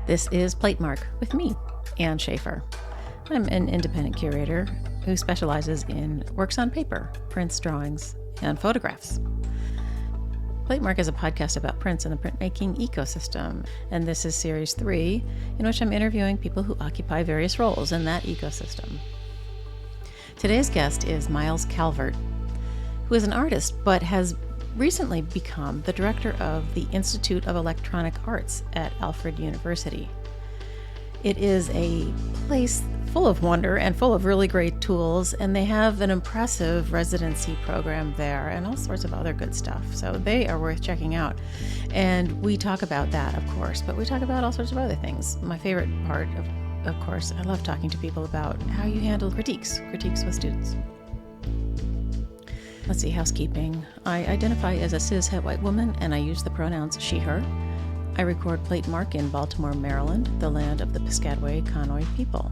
This is Platemark with me, Ann Schaefer. I'm an independent curator who specializes in works on paper, prints, drawings, and photographs. Platemark is a podcast about prints and the printmaking ecosystem, and this is Series 3, in which I'm interviewing people who occupy various roles in that ecosystem. Today's guest is Myles Calvert, who is an artist but has recently become the director of the Institute of Electronic Arts at Alfred University. It is a place full of wonder and full of really great tools, and they have an impressive residency program there and all sorts of other good stuff. So they are worth checking out. And we talk about that, of course, but we talk about all sorts of other things. My favorite part, of course, I love talking to people about how you handle critiques with students. Let's see, housekeeping. I identify as a cis het white woman, and I use the pronouns she, her. I record Platemark in Baltimore, Maryland, the land of the Piscataway Conoy people.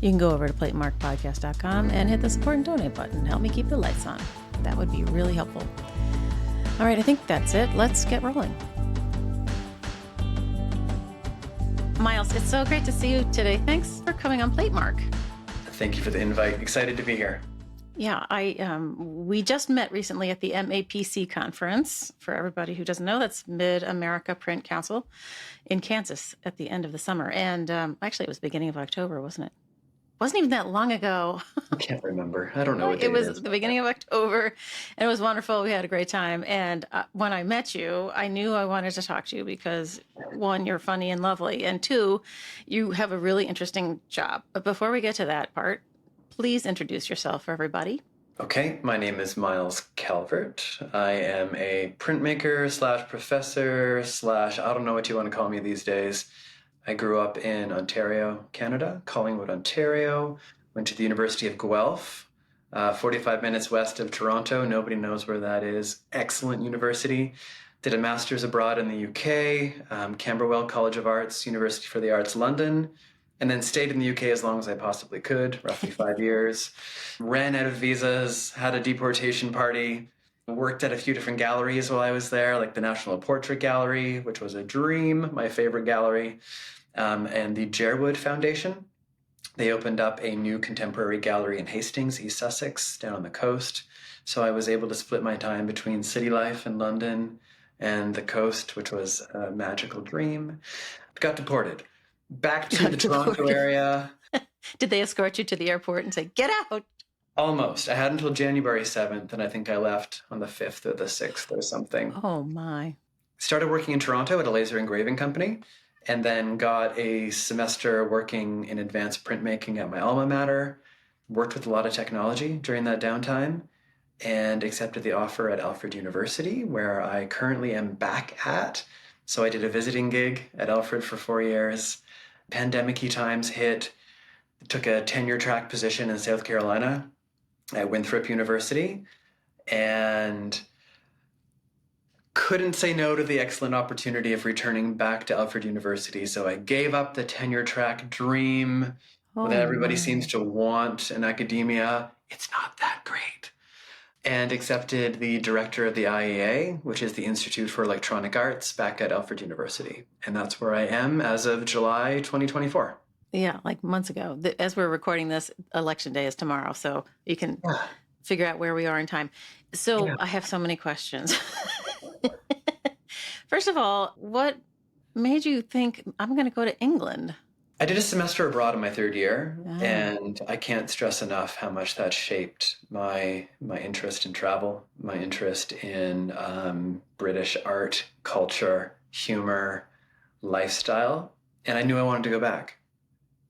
You can go over to platemarkpodcast.com and hit the support and donate button. Help me keep the lights on. That would be really helpful. All right, I think that's it. Let's get rolling. Myles, it's so great to see you today. Thanks for coming on Platemark. Thank you for the invite. Excited to be here. Yeah, we just met recently at the MAPC conference. For everybody who doesn't know, that's Mid-America Print Council in Kansas at the end of the summer. And actually, it was the beginning of October, wasn't it? Wasn't even that long ago. I can't remember. I don't know what day it was. It is. The beginning of October, and it was wonderful. We had a great time. And when I met you, I knew I wanted to talk to you because, one, you're funny and lovely, and two, you have a really interesting job. But before we get to that part, please introduce yourself for everybody. Okay, my name is Myles Calvert. I am a printmaker / professor / I don't know what you want to call me these days. I grew up in Ontario, Canada, Collingwood, Ontario. Went to the University of Guelph, 45 minutes west of Toronto. Nobody knows where that is. Excellent university. Did a master's abroad in the UK, Camberwell College of Arts, University for the Arts, London. And then stayed in the UK as long as I possibly could, roughly 5 years. Ran out of visas, had a deportation party, worked at a few different galleries while I was there, like the National Portrait Gallery, which was a dream, my favorite gallery, and the Jerwood Foundation. They opened up a new contemporary gallery in Hastings, East Sussex, down on the coast. So I was able to split my time between city life in London and the coast, which was a magical dream. Got deported. Back to the Toronto area. Did they escort you to the airport and say, get out? Almost. I had until January 7th, and I think I left on the 5th or the 6th or something. Oh, my. Started working in Toronto at a laser engraving company, and then got a semester working in advanced printmaking at my alma mater. Worked with a lot of technology during that downtime, and accepted the offer at Alfred University, where I currently am back at. So I did a visiting gig at Alfred for 4 years. Pandemic-y times hit, took a tenure track position in South Carolina at Winthrop University, and couldn't say no to the excellent opportunity of returning back to Alfred University. So I gave up the tenure track dream that everybody seems to want in academia. It's not that great. And accepted the Director of the IEA, which is the Institute for Electronic Arts, back at Alfred University. And that's where I am as of July 2024. Yeah, like months ago. As we're recording this, Election Day is tomorrow, so you can figure out where we are in time. So I have so many questions. First of all, what made you think I'm going to go to England? I did a semester abroad in my third year, and I can't stress enough how much that shaped my interest in travel, my interest in British art, culture, humor, lifestyle, and I knew I wanted to go back.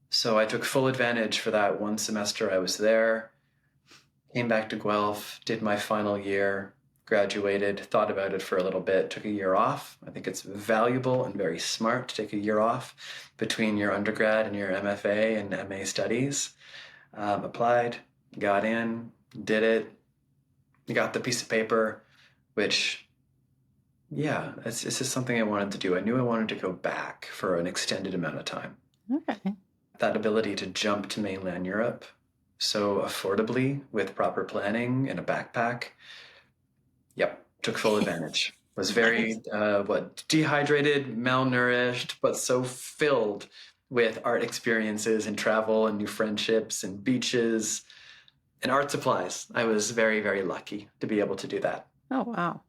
So I took full advantage for that one semester I was there, came back to Guelph, did my final year, graduated, thought about it for a little bit, took a year off. I think it's valuable and very smart to take a year off between your undergrad and your MFA and MA studies. Applied, got in, did it, got the piece of paper, which, it's just something I wanted to do. I knew I wanted to go back for an extended amount of time. Okay. That ability to jump to mainland Europe so affordably with proper planning and a backpack, took full advantage. Was very, dehydrated, malnourished, but so filled with art experiences and travel and new friendships and beaches and art supplies. I was very, very lucky to be able to do that. Oh, wow.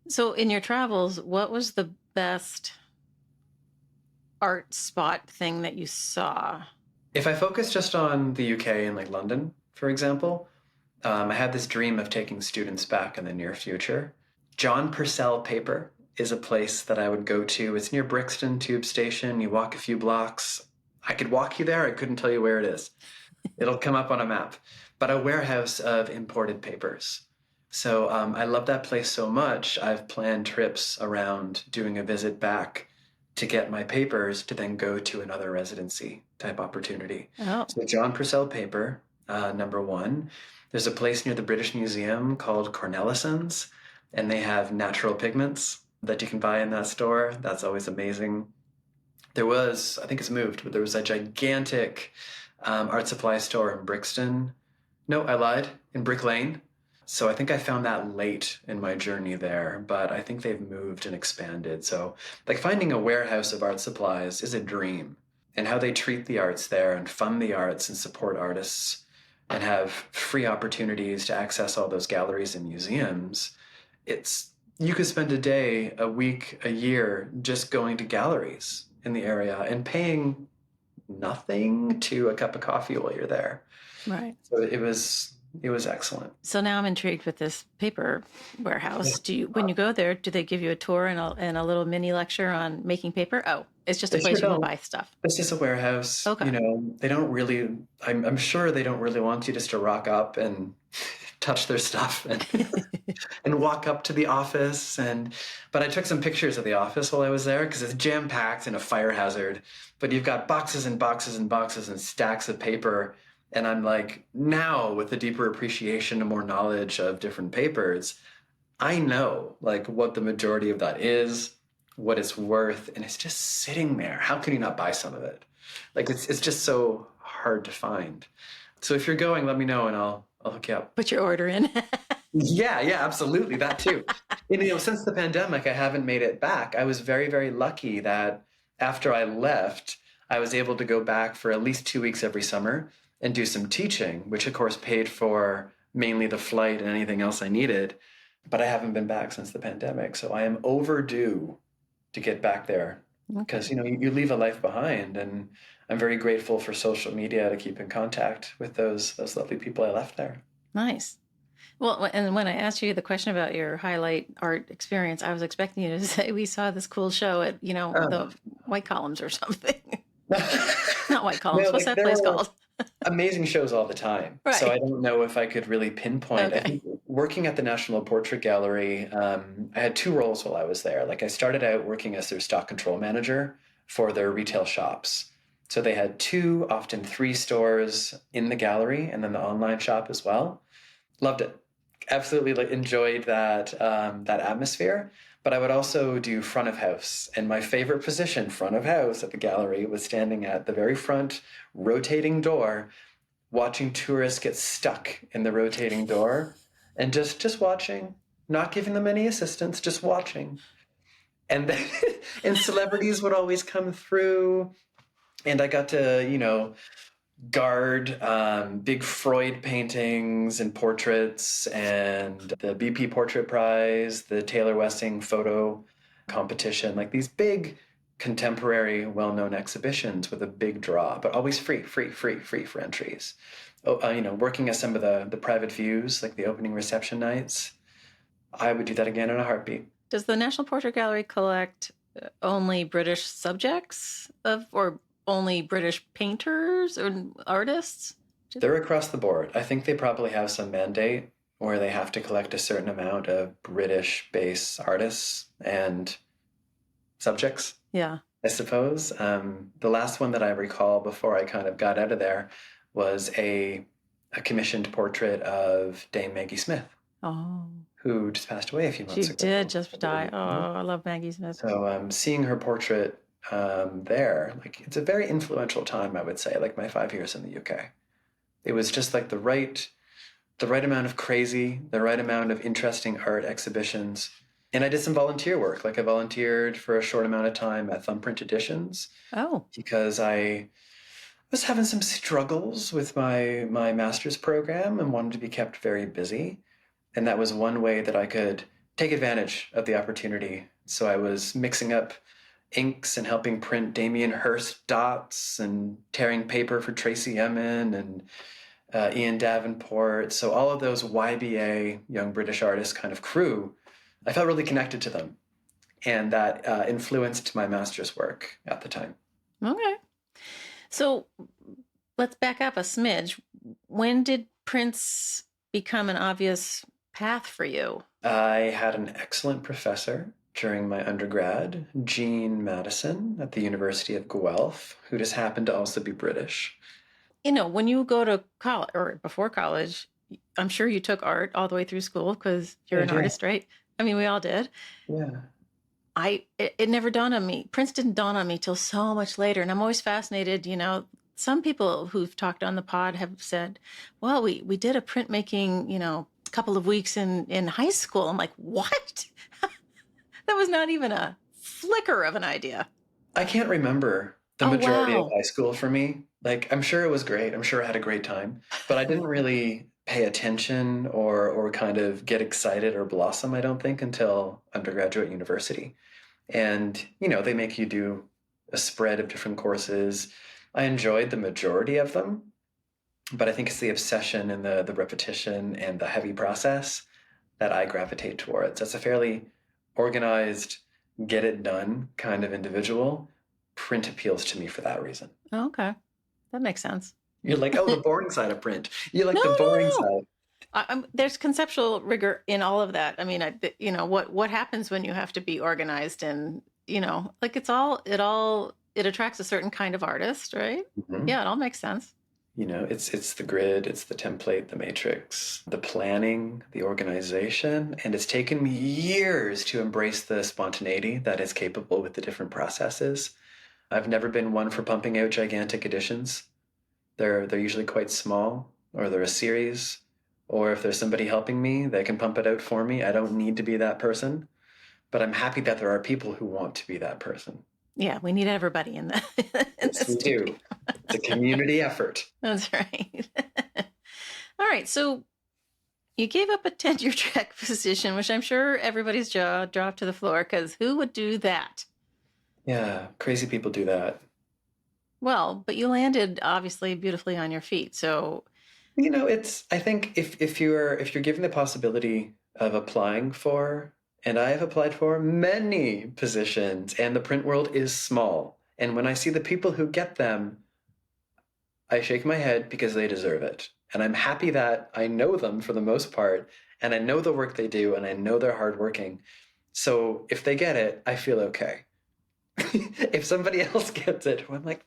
So in your travels, what was the best art spot thing that you saw? If I focus just on the UK and like London, for example, I had this dream of taking students back in the near future. John Purcell Paper is a place that I would go to. It's near Brixton Tube Station. You walk a few blocks. I could walk you there. I couldn't tell you where it is. It'll come up on a map. But a warehouse of imported papers. So I love that place so much. I've planned trips around doing a visit back to get my papers to then go to another residency type opportunity. Oh, So John Purcell Paper, number one. There's a place near the British Museum called Cornelison's, and they have natural pigments that you can buy in that store. That's always amazing. There was, I think it's moved, but there was a gigantic art supply store in Brixton. No, I lied, in Brick Lane. So I think I found that late in my journey there, but I think they've moved and expanded. So like finding a warehouse of art supplies is a dream, and how they treat the arts there and fund the arts and support artists and have free opportunities to access all those galleries and museums. You could spend a day, a week, a year just going to galleries in the area and paying nothing to a cup of coffee while you're there. right. So it was excellent. So now I'm intrigued with this paper warehouse. When you go there, do they give you a tour and a little mini lecture on making paper? Oh, it's just a place you can buy stuff. It's just a warehouse. Okay. They don't really, I'm sure they don't really want you just to rock up and touch their stuff and and walk up to the office. But I took some pictures of the office while I was there because it's jam-packed and a fire hazard. But you've got boxes and boxes and boxes and stacks of paper. And I'm like, now with a deeper appreciation and more knowledge of different papers, I know like what the majority of that is, what it's worth, and it's just sitting there. How can you not buy some of it? Like it's just so hard to find. So if you're going, let me know and I'll hook you up. Put your order in. Yeah, absolutely. That too. Since the pandemic, I haven't made it back. I was very, very lucky that after I left, I was able to go back for at least 2 weeks every summer and do some teaching, which of course paid for mainly the flight and anything else I needed. But I haven't been back since the pandemic. So I am overdue to get back there because, you leave a life behind. And I'm very grateful for social media to keep in contact with those lovely people I left there. Nice. Well, and when I asked you the question about your highlight art experience, I was expecting you to say we saw this cool show at, the White Columns or something. Not White Columns. What's that place called? Amazing shows all the time. Right. So I don't know if I could really pinpoint. Okay. I think working at the National Portrait Gallery, I had two roles while I was there. Like I started out working as their stock control manager for their retail shops. So they had 2, often 3 stores in the gallery and then the online shop as well. Loved it. Absolutely enjoyed that atmosphere. But I would also do front of house. And my favorite position, front of house at the gallery, was standing at the very front, rotating door, watching tourists get stuck in the rotating door and just watching, not giving them any assistance, just watching. And then, and celebrities would always come through. And I got to, guard big Freud paintings and portraits and the BP Portrait Prize, the Taylor Wessing photo competition, like these big contemporary well-known exhibitions with a big draw, but always free for entries. Working at some of the private views, like the opening reception nights. I would do that again in a heartbeat. Does the National Portrait Gallery collect only British subjects or only British painters or artists? They're across the board. I think they probably have some mandate where they have to collect a certain amount of British-based artists and subjects. Yeah. I suppose. The last one that I recall before I kind of got out of there was a commissioned portrait of Dame Maggie Smith. Oh. Who just passed away a few months ago. She did just die. Oh, I love Maggie Smith. So seeing her portrait there, like it's a very influential time, I would say, like my 5 years in the UK. It was just like the right amount of crazy, the right amount of interesting art exhibitions, And I did some volunteer work. Like I volunteered for a short amount of time at Thumbprint Editions Oh, because I was having some struggles with my master's program and wanted to be kept very busy. And that was one way that I could take advantage of the opportunity. So I was mixing up inks and helping print Damien Hirst dots and tearing paper for Tracy Emin and Ian Davenport. So all of those YBA, Young British Artists kind of crew, I felt really connected to them. And that influenced my master's work at the time. okay. So let's back up a smidge. When did prints become an obvious path for you? I had an excellent professor during my undergrad, Jean Madison at the University of Guelph, who just happened to also be British. When you go to college or before college, I'm sure you took art all the way through school because you're an artist, right? I mean, we all did. Yeah. It never dawned on me. Prince didn't dawn on me till so much later. And I'm always fascinated, some people who've talked on the pod have said, well, we did a printmaking, couple of weeks in high school. I'm like, what? That was not even a flicker of an idea. I can't remember the Oh, majority of wow. high school for me. Like, I'm sure it was great. I'm sure I had a great time, but I didn't really pay attention or kind of get excited or blossom, I don't think, until undergraduate university. And, they make you do a spread of different courses. I enjoyed the majority of them, but I think it's the obsession and the repetition and the heavy process that I gravitate towards. That's a fairly organized, get it done kind of individual. Print appeals to me for that reason. Oh, okay. That makes sense. You're like, oh, the boring side of print. You like No, the boring no, no. side. There's conceptual rigor in all of that. I mean, what happens when you have to be organized and, like it attracts a certain kind of artist, right? Mhm. Yeah, it all makes sense. It's the grid, it's the template, the matrix, the planning, the organization, and it's taken me years to embrace the spontaneity that is capable with the different processes. I've never been one for pumping out gigantic editions. They're usually quite small, or they're a series, or if there's somebody helping me, they can pump it out for me. I don't need to be that person, but I'm happy that there are people who want to be that person. Yeah, we need everybody in the in Yes, the we studio. do. It's a community effort. That's right. All right, so you gave up a tenure track position, which I'm sure everybody's jaw dropped to the floor because who would do that? Yeah, crazy people do that. Well, but you landed obviously beautifully on your feet. So, I think if you're given the possibility of applying for, and I have applied for many positions, and the print world is small. And when I see the people who get them, I shake my head because they deserve it. And I'm happy that I know them for the most part, and I know the work they do, and I know they're hardworking. So if they get it, I feel okay. If somebody else gets it, I'm like,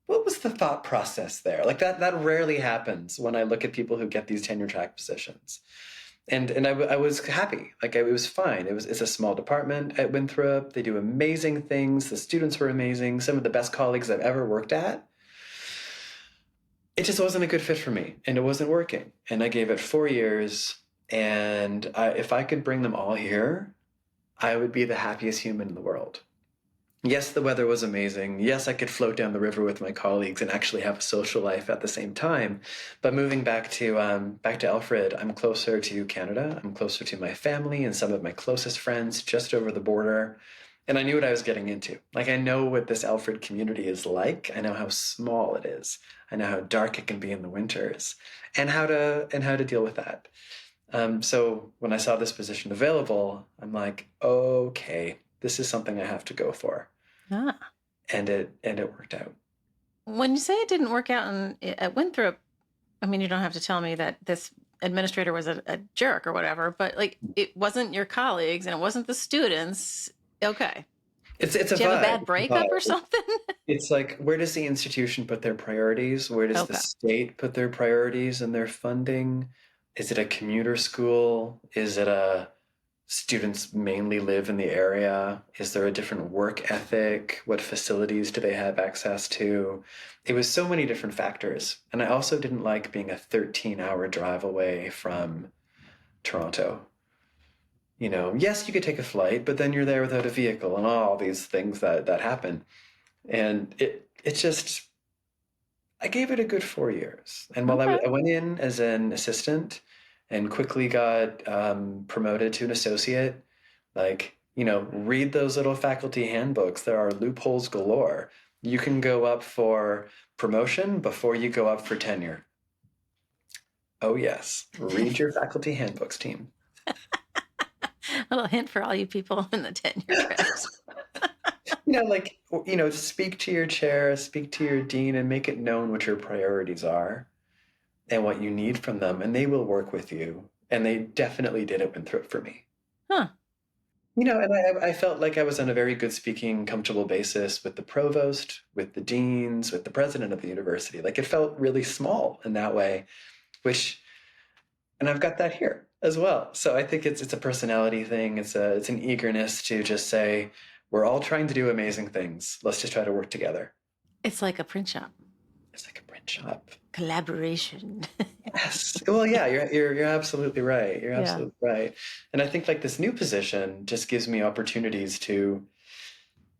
what was the thought process there? Like that rarely happens when I look at people who get these tenure track positions. And I was happy. Like it was fine. It's a small department at Winthrop. They do amazing things. The students were amazing. Some of the best colleagues I've ever worked at. It just wasn't a good fit for me, and it wasn't working. And I gave it 4 years. And if I could bring them all here, I would be the happiest human in the world. Yes, the weather was amazing. Yes, I could float down the river with my colleagues and actually have a social life at the same time. But moving back to Alfred, I'm closer to Canada. I'm closer to my family and some of my closest friends just over the border. And I knew what I was getting into. Like I know what this Alfred community is like. I know how small it is. I know how dark it can be in the winters, and how to deal with that. So when I saw this position available, I'm like, okay, this is something I have to go for. ah. And it worked out. When you say it didn't work out at Winthrop, I mean, you don't have to tell me that this administrator was a jerk or whatever, but like it wasn't your colleagues and it wasn't the students. Okay. It's a Did you have a vibe. bad breakup or something? It's like, where does the institution put their priorities? Where does the Okay. state put their priorities and their funding? Is it a commuter school? Is it a students mainly live in the area? Is there a different work ethic? What facilities do they have access to? It was so many different factors. And I also didn't like being a 13-hour drive away from Toronto. Yes, you could take a flight, but then you're there without a vehicle and all these things that happen. And it just, I gave it a good 4 years. And while Okay. I went in as an assistant and quickly got promoted to an associate, read those little faculty handbooks. There are loopholes galore. You can go up for promotion before you go up for tenure. Oh, yes. Read your faculty handbooks, team. A little hint for all you people in the tenure tracks. Speak to your chair, speak to your dean, and make it known what your priorities are and what you need from them, and they will work with you. And they definitely did it for me. Huh. And I felt like I was on a very good speaking, comfortable basis with the provost, with the deans, with the president of the university. Like it felt really small in that way, and I've got that here as well. So I think it's a personality thing. It's an eagerness to just say, we're all trying to do amazing things. Let's just try to work together. It's like a print shop. It's like a print shop. Collaboration. Yes. Well, yeah, you're absolutely right. You're Yeah. absolutely right. And I think like this new position just gives me opportunities to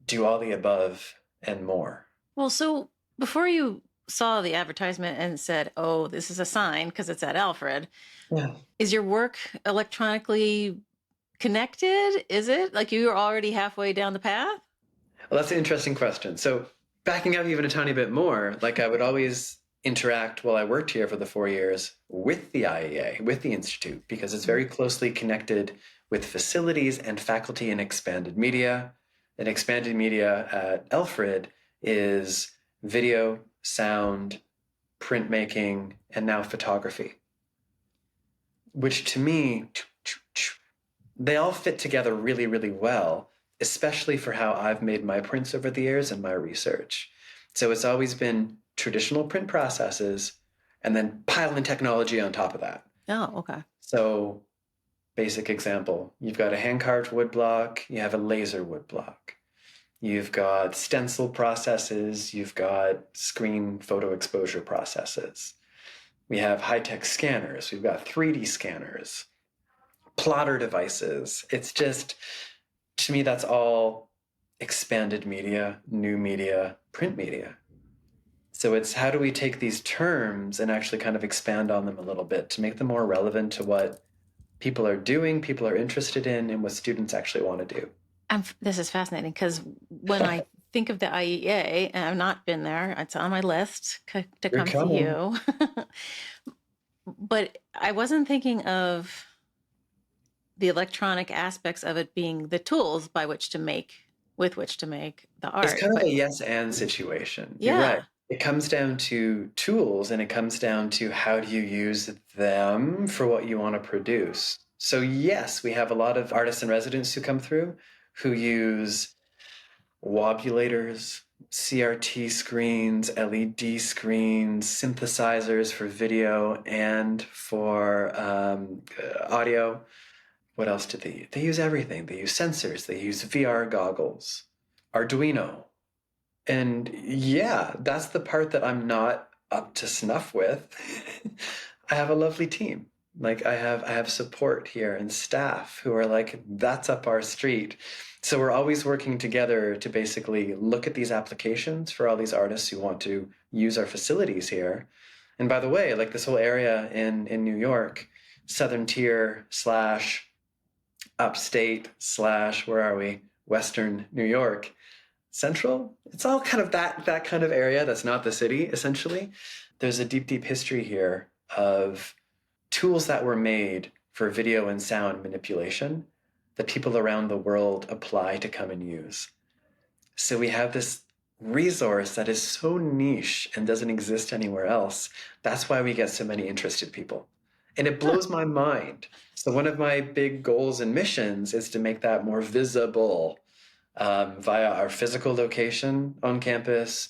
do all the above and more. Well, so before you saw the advertisement and said, oh, this is a sign because it's at Alfred, Yeah. is your work electronically connected? Is it like you're already halfway down the path? Well, that's an interesting question. So backing up even a tiny bit more, like I would always interact while I worked here for the 4 years with the IEA, with the Institute, because it's very closely connected with facilities and faculty in expanded media. And expanded media at Alfred is video, sound, printmaking, and now photography, which to me, they all fit together really, really well, especially for how I've made my prints over the years and my research. So it's always been traditional print processes and then pile in technology on top of that. Oh, okay. So basic example, you've got a hand-carved woodblock, you have a laser woodblock. You've got stencil processes, you've got screen photo exposure processes. We have high-tech scanners, we've got 3D scanners, plotter devices. It's just, to me, that's all expanded media, new media, print media. So it's how do we take these terms and actually kind of expand on them a little bit to make them more relevant to what people are doing, people are interested in, and what students actually want to do. This is fascinating because when I think of the IEA, and I've not been there, it's on my list to come to you. But I wasn't thinking of the electronic aspects of it being the tools with which to make the art. It's kind of a yes and situation. Yeah. You're right. It comes down to tools and it comes down to how do you use them for what you want to produce. So yes, we have a lot of artists and residents who come through who use wobulators, CRT screens, LED screens, synthesizers for video and for audio. What else do they use? They use everything. They use sensors. They use VR goggles, Arduino. And yeah, that's the part that I'm not up to snuff with. I have a lovely team. Like I have support here and staff who are like, that's up our street. So we're always working together to basically look at these applications for all these artists who want to use our facilities here. And by the way, like this whole area in New York, Southern Tier / upstate / where are we? Western New York, Central. It's all kind of that kind of area. That's not the city, essentially. There's a deep, deep history here of tools that were made for video and sound manipulation that people around the world apply to come and use. So we have this resource that is so niche and doesn't exist anywhere else. That's why we get so many interested people. And it blows my mind. So one of my big goals and missions is to make that more visible via our physical location on campus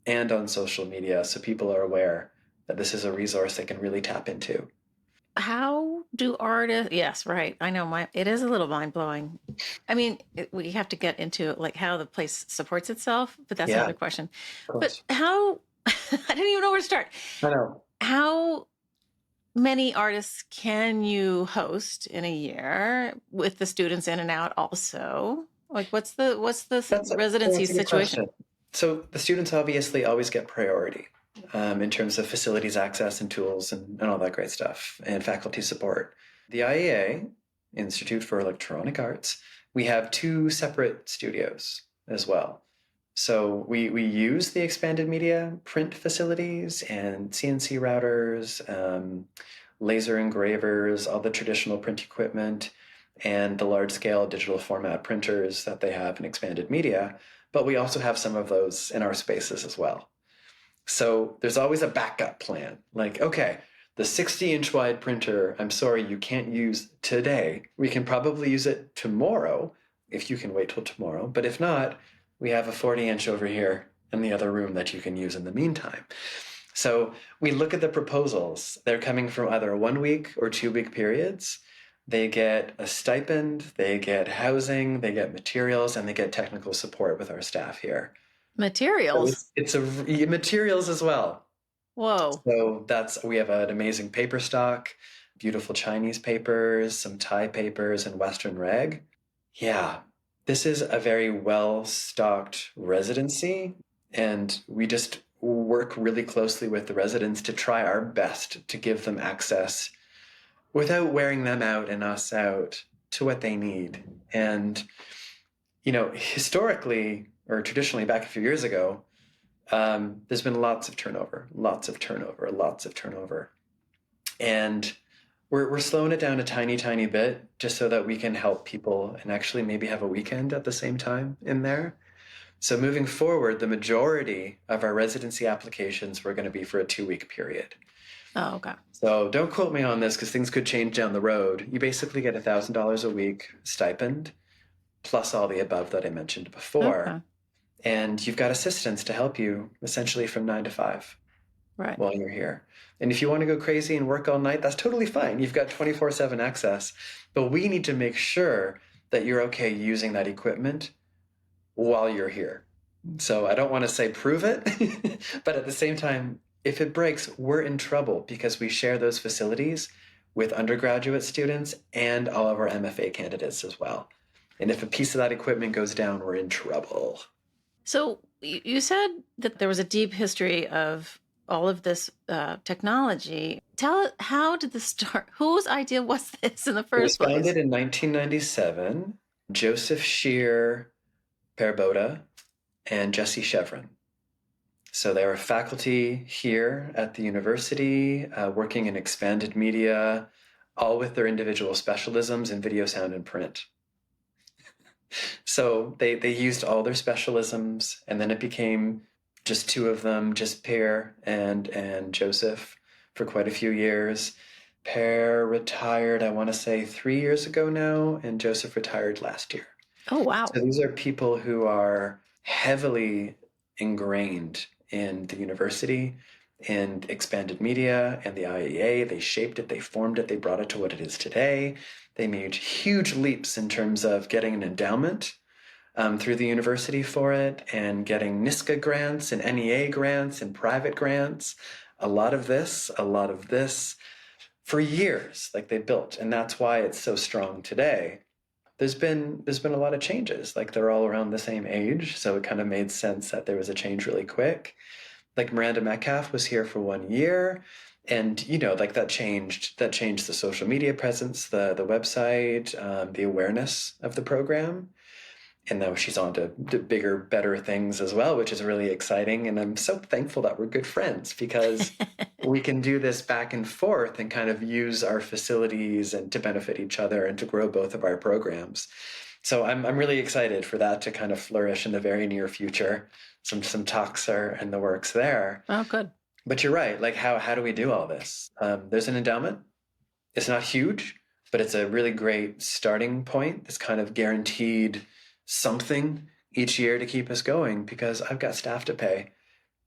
and on social media, so people are aware that this is a resource they can really tap into. How do artists? Yes, right. I know it is a little mind blowing. I mean, we have to get into like how the place supports itself, but that's another question. But how? I didn't even know where to start. I know. How many artists can you host in a year with the students in and out also? Like what's the residency That's a good situation? question. So the students obviously always get priority in terms of facilities access and tools and all that great stuff and faculty support. The IEA, Institute for Electronic Arts, we have two separate studios as well. So we use the expanded media print facilities and CNC routers, laser engravers, all the traditional print equipment, and the large scale digital format printers that they have in expanded media. But we also have some of those in our spaces as well. So there's always a backup plan. Like, okay, the 60-inch wide printer, I'm sorry, you can't use today. We can probably use it tomorrow if you can wait till tomorrow. But if not, we have a 40-inch over here in the other room that you can use in the meantime. So we look at the proposals. They're coming from either 1 week or 2 week periods. They get a stipend, they get housing, they get materials, and they get technical support with our staff here. So Materials. it's materials as well. Whoa. So we have an amazing paper stock, beautiful Chinese papers, some Thai papers, and Western rag. Yeah, this is a very well-stocked residency, and we just work really closely with the residents to try our best to give them access without wearing them out and us out to what they need. And, historically or traditionally back a few years ago, there's been lots of turnover. And we're slowing it down a tiny, tiny bit just so that we can help people and actually maybe have a weekend at the same time in there. So moving forward, the majority of our residency applications were going to be for a 2-week period. Oh, okay. So don't quote me on this because things could change down the road. You basically get $1,000 a week stipend, plus all the above that I mentioned before. Okay. And you've got assistants to help you essentially from 9 to 5 Right. while you're here. And if you want to go crazy and work all night, that's totally fine. You've got 24/7 access. But we need to make sure that you're okay using that equipment while you're here. So I don't want to say prove it, but at the same time, if it breaks, we're in trouble because we share those facilities with undergraduate students and all of our MFA candidates as well. And if a piece of that equipment goes down, we're in trouble. So you said that there was a deep history of all of this technology. Tell it, how did this start? Whose idea was this in the It was first place? founded in 1997. Joseph Shear Perboda and Jesse Chevron. So they were faculty here at the university, working in expanded media, all with their individual specialisms in video, sound, and print. So they used all their specialisms, and then it became just two of them, just Per and Joseph, for quite a few years. Per retired, I want to say 3 years ago now, and Joseph retired last year. Oh, wow. So these are people who are heavily ingrained in the university, in expanded media and the IEA. They shaped it, they formed it, they brought it to what it is today. They made huge leaps in terms of getting an endowment through the university for it and getting NISCA grants and NEA grants and private grants. A lot of this for years, like they built. And that's why it's so strong today. There's been a lot of changes. Like they're all around the same age, so it kind of made sense that there was a change really quick. Like Miranda Metcalf was here for 1 year, and like that changed the social media presence, the website, the awareness of the program. And now she's on to bigger, better things as well, which is really exciting. And I'm so thankful that we're good friends because we can do this back and forth and kind of use our facilities and to benefit each other and to grow both of our programs. So I'm really excited for that to kind of flourish in the very near future. Some talks are in the works there. Oh, good. But you're right. Like how do we do all this? There's an endowment. It's not huge, but it's a really great starting point. It's kind of guaranteed something each year to keep us going because I've got staff to pay,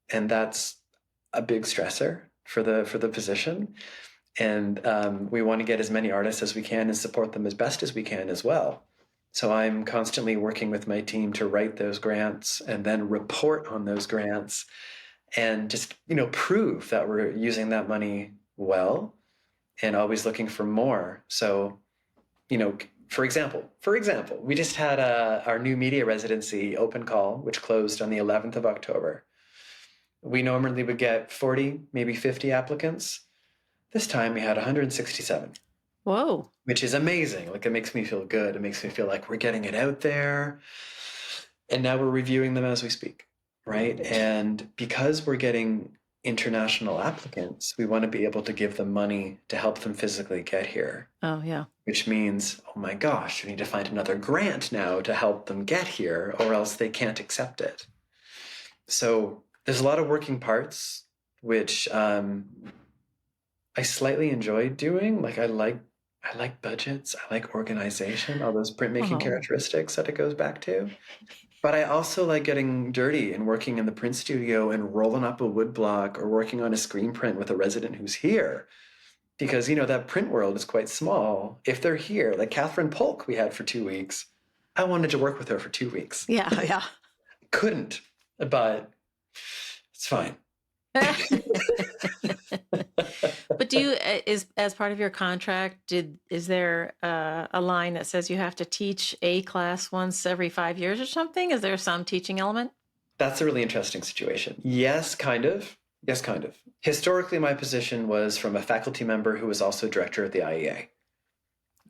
and that's a big stressor for the position. And we want to get as many artists as we can and support them as best as we can as well. So I'm constantly working with my team to write those grants and then report on those grants and just prove that we're using that money well and always looking for more. So, for example, we just had our new media residency open call, which closed on the 11th of October. We normally would get 40, maybe 50 applicants. This time we had 167. Whoa. Which is amazing. Like, it makes me feel good. It makes me feel like we're getting it out there. And now we're reviewing them as we speak, right? And because we're getting international applicants, we want to be able to give them money to help them physically get here. Oh, yeah. Which means, oh my gosh, we need to find another grant now to help them get here, or else they can't accept it. So there's a lot of working parts, which I slightly enjoy doing. Like, I like budgets, I like organization, all those printmaking characteristics that it goes back to. But I also like getting dirty and working in the print studio and rolling up a wood block or working on a screen print with a resident who's here. Because, that print world is quite small. If they're here, like Catherine Polk we had for 2 weeks, I wanted to work with her for 2 weeks. Yeah, yeah. Couldn't, but it's fine. But as part of your contract, is there a line that says you have to teach a class once every 5 years or something? Is there some teaching element? That's a really interesting situation. Yes, kind of. Yes, kind of. Historically, my position was from a faculty member who was also director at the IEA.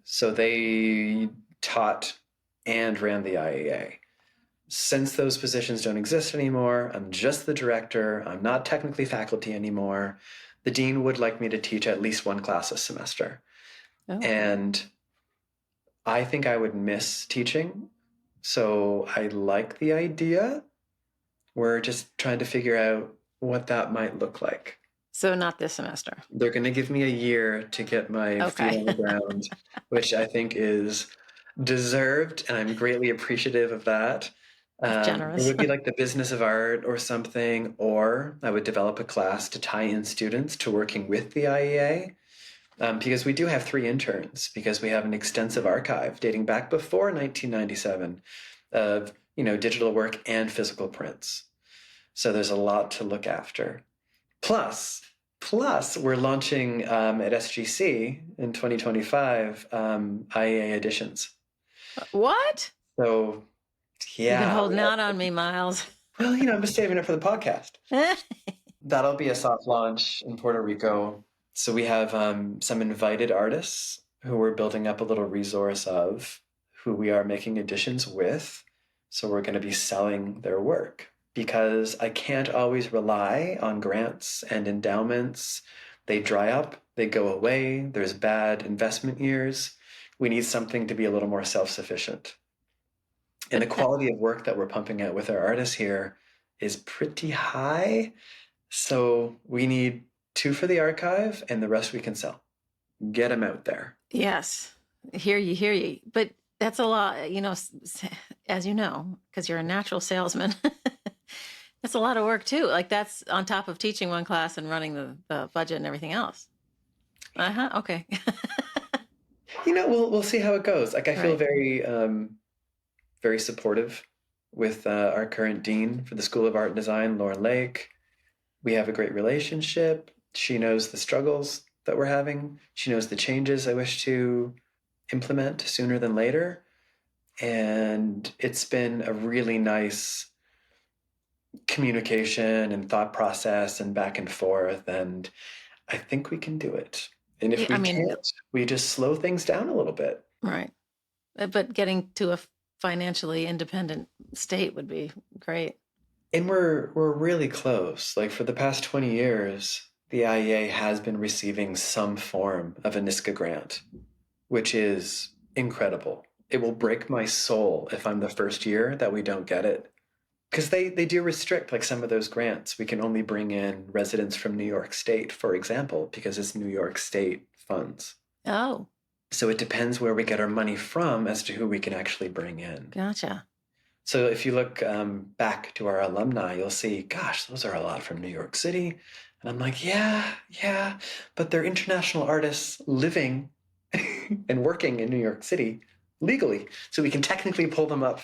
So they taught and ran the IEA. Since those positions don't exist anymore, I'm just the director. I'm not technically faculty anymore. The dean would like me to teach at least one class a semester. Oh. And I think I would miss teaching. So I like the idea. We're just trying to figure out what that might look like. So not this semester. They're going to give me a year to get my feet on the ground, which I think is deserved. And I'm greatly appreciative of that. Generous. It would be like the business of art or something, or I would develop a class to tie in students to working with the IEA, because we do have 3 interns, because we have an extensive archive dating back before 1997 of, digital work and physical prints. So there's a lot to look after. Plus, we're launching at SGC in 2025 IEA editions. What? So... yeah. You've been holding out on me, Myles. Well, I'm just saving it for the podcast. That'll be a soft launch in Puerto Rico. So we have some invited artists who we're building up a little resource of, who we are making editions with. So we're going to be selling their work, because I can't always rely on grants and endowments. They dry up, they go away. There's bad investment years. We need something to be a little more self-sufficient. And the quality of work that we're pumping out with our artists here is pretty high. So we need 2 for the archive, and the rest we can sell. Get them out there. Yes. Hear you. But that's a lot, as you know, because you're a natural salesman. That's a lot of work too. Like, that's on top of teaching one class and running the budget and everything else. Okay. We'll see how it goes. Like, I feel very... very supportive with our current dean for the School of Art and Design, Lauren Lake. We have a great relationship. She knows the struggles that we're having. She knows the changes I wish to implement sooner than later. And it's been a really nice communication and thought process and back and forth. And I think we can do it. And if can't, we just slow things down a little bit. Right. But getting to a financially independent state would be great. And we're really close. Like, for the past 20 years, the IEA has been receiving some form of a NISCA grant, which is incredible. It will break my soul if I'm the first year that we don't get it. Because they do restrict, like, some of those grants. We can only bring in residents from New York State, for example, because it's New York State funds. Oh. So it depends where we get our money from as to who we can actually bring in. Gotcha. So if you look back to our alumni, you'll see, gosh, those are a lot from New York City. And I'm like, yeah, but they're international artists living and working in New York City legally. So we can technically pull them up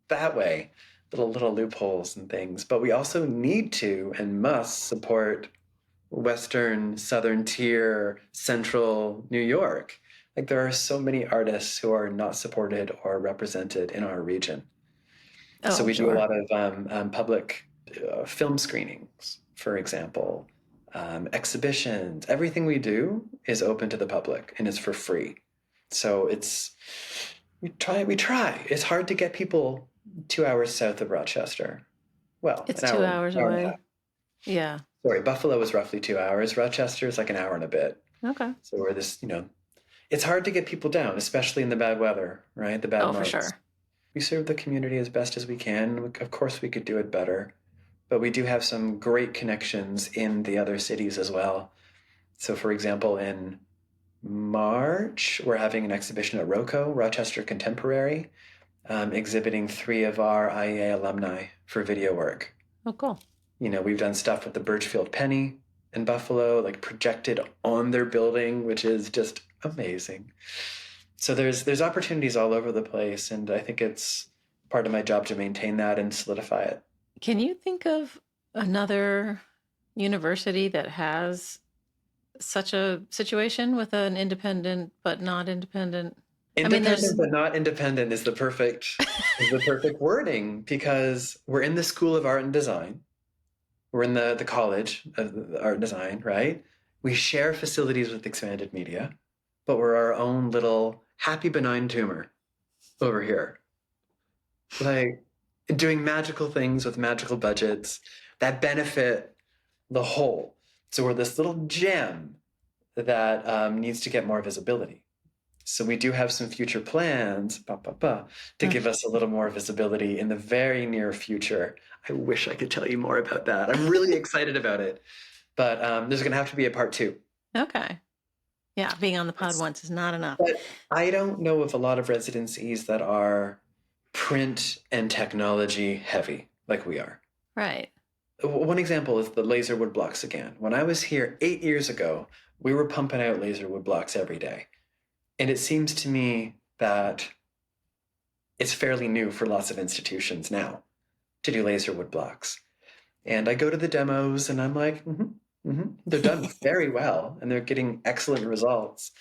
that way, little loopholes and things. But we also need to and must support Western, Southern Tier, Central New York. Like there are so many artists who are not supported or represented in our region. Oh, So I'm we do a sure. lot of public film screenings, for example, exhibitions. Everything we do is open to the public and is for free. So we try. It's hard to get people 2 hours south of Rochester. Well, It's an 2 hours hour and a half. away. Yeah. Sorry, Buffalo is roughly 2 hours. Rochester is like an hour and a bit. Okay. So we're it's hard to get people down, especially in the bad weather, right? The bad Oh, for months. sure. We serve the community as best as we can. Of course, we could do it better, but we do have some great connections in the other cities as well. So, for example, in March, we're having an exhibition at ROCO, Rochester Contemporary, exhibiting 3 of our IEA alumni for video work. Oh, cool. We've done stuff with the Birchfield Penny in Buffalo, like projected on their building, which is just amazing. So there's opportunities all over the place, and I think it's part of my job to maintain that and solidify it. Can you think of another university that has such a situation with an independent but not independent? I mean, Independent there's but not independent is the perfect wording, because we're in the School of Art and Design. We're in the College of Art and Design, right? We share facilities with Expanded Media, but we're our own little happy benign tumor over here. Like doing magical things with magical budgets that benefit the whole. So we're this little gem that needs to get more visibility. So we do have some future plans to give us a little more visibility in the very near future. I wish I could tell you more about that. I'm really excited about it, but there's going to have to be a part 2. okay. Yeah, being on the pod once is not enough. But I don't know of a lot of residencies that are print and technology heavy like we are. Right. One example is the laser wood blocks again. When I was here 8 years ago, we were pumping out laser wood blocks every day. And it seems to me that it's fairly new for lots of institutions now to do laser wood blocks. And I go to the demos and I'm like, they're done very well and they're getting excellent results.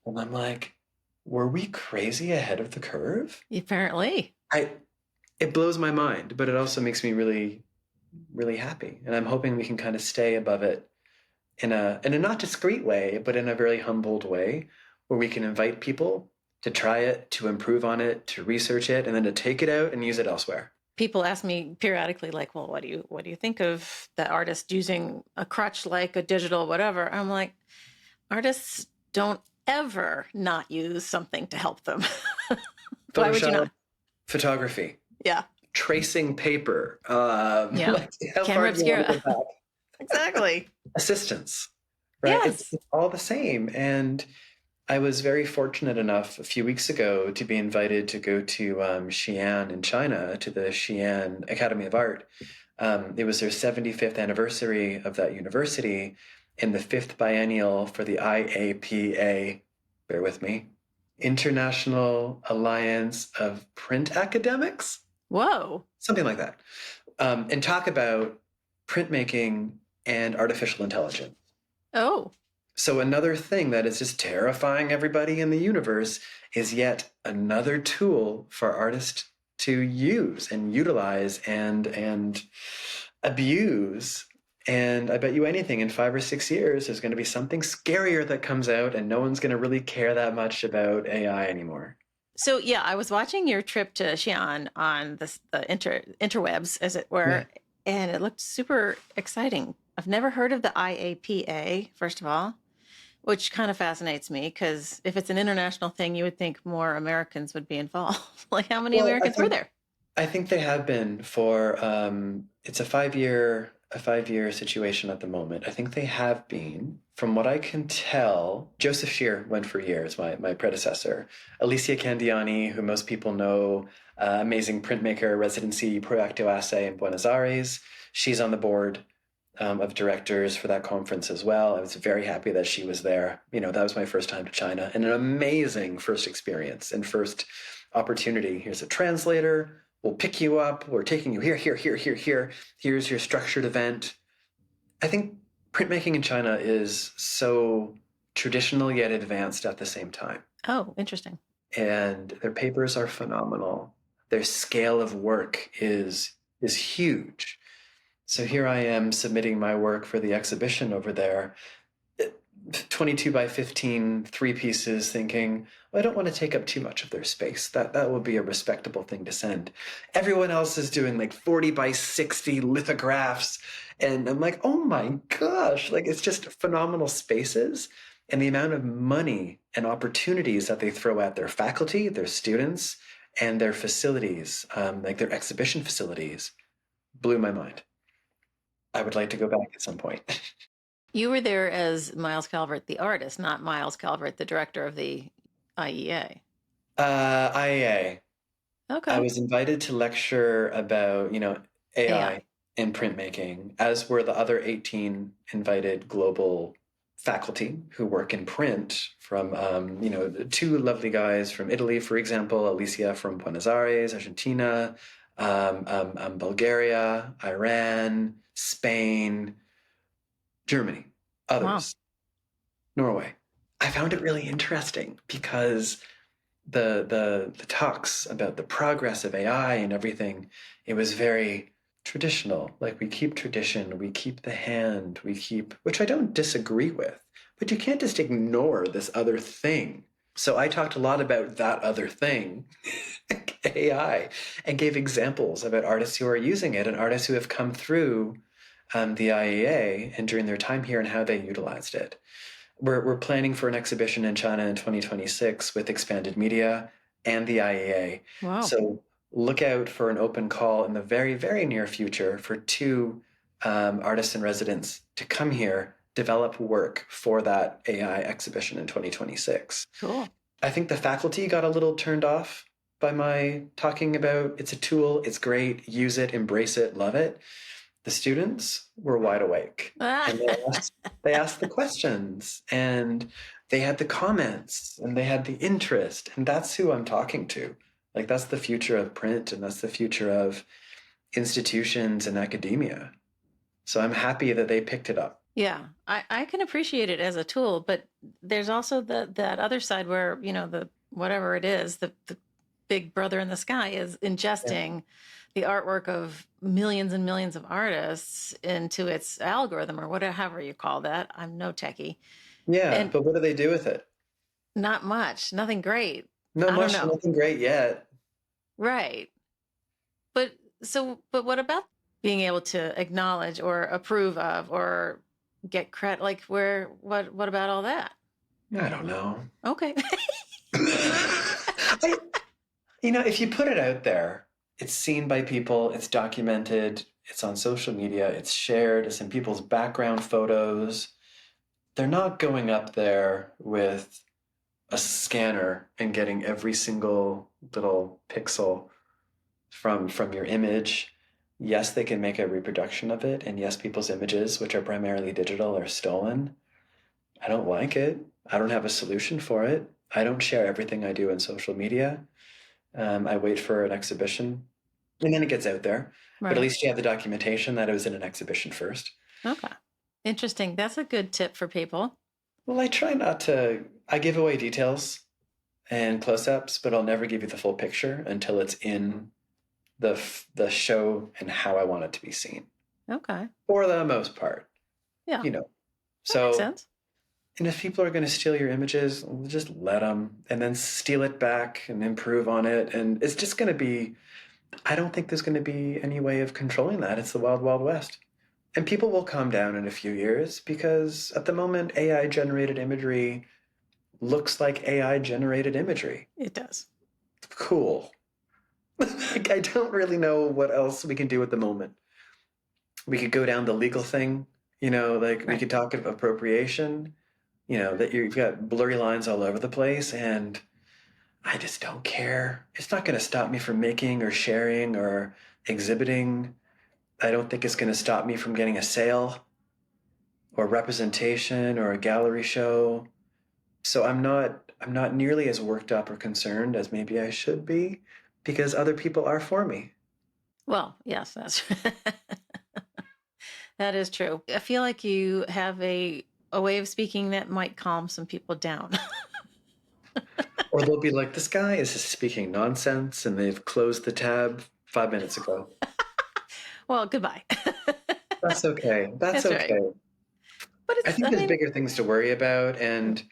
And I'm like, were we crazy ahead of the curve? Apparently. It blows my mind, but it also makes me really, really happy. And I'm hoping we can kind of stay above it in a not discreet way, but in a very humbled way, where we can invite people to try it, to improve on it, to research it, and then to take it out and use it elsewhere. People ask me periodically, like, well, what do you think of the artist using a crutch like a digital whatever? I'm like, artists don't ever not use something to help them. Why would you not? Photography. Yeah. Tracing paper. Yeah. Like, how Camera far do you want to obscura. go back? Exactly. Assistance, right? Yes. It's all the same. And I was very fortunate enough a few weeks ago to be invited to go to Xi'an in China, to the Xi'an Academy of Art. It was their 75th anniversary of that university and the 5th biennial for the IAPA, bear with me, International Alliance of Print Academics? Whoa. Something like that. And talk about printmaking and artificial intelligence. Oh. So another thing that is just terrifying everybody in the universe is yet another tool for artists to use and utilize and abuse. And I bet you anything, in 5 or 6 years, there's going to be something scarier that comes out and no one's going to really care that much about AI anymore. So, yeah, I was watching your trip to Xi'an on the interwebs, as it were, and it looked super exciting. I've never heard of the IAPA, first of all, which kind of fascinates me, because if it's an international thing, you would think more Americans would be involved. Like, how many Americans were there? I think they have been for, it's a 5-year situation at the moment. I think they have been. From what I can tell, Joseph Shear went for years, my predecessor. Alicia Candiani, who most people know, amazing printmaker, residency, Proacto Assay in Buenos Aires. She's on the board of directors for that conference as well. I was very happy that she was there. That was my first time to China, and an amazing first experience and first opportunity. Here's a translator. We'll pick you up. We're taking you here. Here's your structured event. I think Printmaking in China is so traditional yet advanced at the same time. Oh, interesting. And their papers are phenomenal. Their scale of work is huge. So here I am submitting my work for the exhibition over there, 22 by 15, 3 pieces, thinking, well, I don't want to take up too much of their space. That will be a respectable thing to send. Everyone else is doing like 40 by 60 lithographs. And I'm like, oh my gosh, like it's just phenomenal spaces. And the amount of money and opportunities that they throw at their faculty, their students, and their facilities, like their exhibition facilities, blew my mind. I would like to go back at some point. You were there as Myles Calvert, the artist, not Myles Calvert, the director of the IEA. IEA. I Okay. was invited to lecture about, AI AI. in printmaking, as were the other 18 invited global faculty who work in print from, 2 lovely guys from Italy, for example, Alicia from Buenos Aires, Argentina, Bulgaria, Iran, Spain, Germany, Wow. others, Norway. I found it really interesting because the talks about the progress of AI and everything, it was very traditional. Like we keep tradition, we keep the hand, we keep, which I don't disagree with, but you can't just ignore this other thing. So I talked a lot about that other thing, AI, and gave examples about artists who are using it and artists who have come through the IEA and during their time here and how they utilized it. We're planning for an exhibition in China in 2026 with Expanded Media and the IEA. Wow. So look out for an open call in the very, very near future for 2 artists in residence to come here, develop work for that AI exhibition in 2026. Cool. I think the faculty got a little turned off by my talking about it's a tool, it's great, use it, embrace it, love it. The students were wide awake and they asked the questions and they had the comments and they had the interest. And that's who I'm talking to. Like, that's the future of print and that's the future of institutions and academia. So I'm happy that they picked it up. Yeah, I can appreciate it as a tool, but there's also that other side where, the whatever it is, the big brother in the sky is Yeah. ingesting the artwork of millions and millions of artists into its algorithm or whatever you call that. I'm no techie. Yeah. And But what do they do with it? not much, nothing great. No I don't much, know. nothing great yet. Right. But what about being able to acknowledge or approve of or get credit? Like what about all that? I don't know. Okay. I, if you put it out there, it's seen by people, it's documented, it's on social media, it's shared, it's in people's background photos. They're not going up there with a scanner and getting every single little pixel from your image. Yes, they can make a reproduction of it, and yes, people's images, which are primarily digital, are stolen. I don't like it. I don't have a solution for it. I don't share everything I do in social media. I wait for an exhibition and then it gets out there. But at Right. least you have the documentation that it was in an exhibition first. Okay. Interesting. That's a good tip for people. Well, I try not to, I give away details and close ups, but I'll never give you the full picture until it's in the show and how I want it to be seen Okay. for the most part, Yeah. you know. That makes So, sense. and if people are going to steal your images, just let them and then steal it back and improve on it. And it's just going to be, I don't think there's going to be any way of controlling that. It's the wild, wild west. And people will calm down in a few years because at the moment, AI generated imagery looks like AI generated imagery. It does. Cool. Like, I don't really know what else we can do at the moment. We could go down the legal thing, like we Right. could talk of appropriation, that you've got blurry lines all over the place. And I just don't care. It's not going to stop me from making or sharing or exhibiting. I don't think it's going to stop me from getting a sale or representation or a gallery show. So I'm not nearly as worked up or concerned as maybe I should be because other people are for me. Well, yes, that's That is true. I feel like you have a way of speaking that might calm some people down. Or they'll be like, this guy is just speaking nonsense, and they've closed the tab 5 minutes ago. Well, goodbye. That's okay. That's That's right. okay. But I it's, think I there's mean, bigger things to worry about. And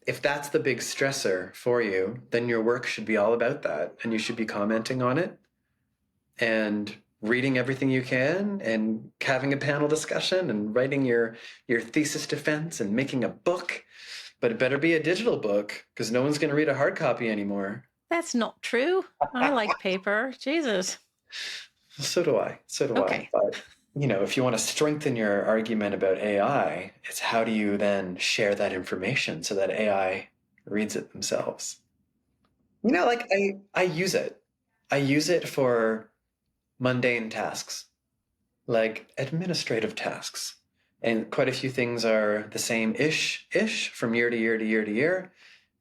if that's the big stressor for you, then your work should be all about that. And you should be commenting on it and reading everything you can and having a panel discussion and writing your thesis defense and making a book. But it better be a digital book because no one's going to read a hard copy anymore. that's not true. I like paper. Jesus. So do I. So do I. Okay. But, if you want to strengthen your argument about AI, it's how do you then share that information so that AI reads it themselves? Like I use it. I use it for mundane tasks, like administrative tasks. And quite a few things are the same ish from year to year to year to year.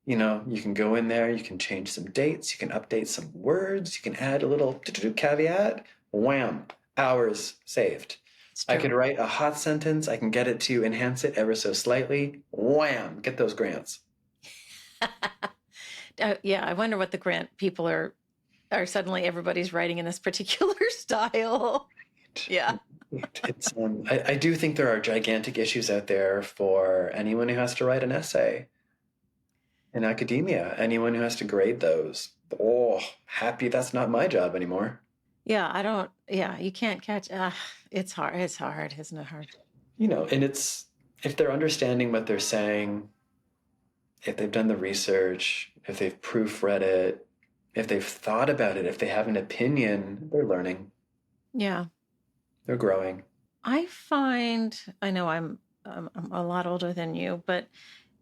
You can go in there, you can change some dates, you can update some words, you can add a little caveat. Wham, hours saved. I could write a hot sentence, I can get it to enhance it ever so slightly. Wham, get those grants. Yeah, I wonder what the grant people are suddenly everybody's writing in this particular style. Yeah. It's I do think there are gigantic issues out there for anyone who has to write an essay in academia, anyone who has to grade those. Oh, happy that's not my job anymore. Yeah, you can't catch. It's hard. It's hard. Isn't it hard? And it's if they're understanding what they're saying, if they've done the research, if they've proofread it, if they've thought about it, if they have an opinion, they're learning. Yeah. They're growing. I know I'm a lot older than you, but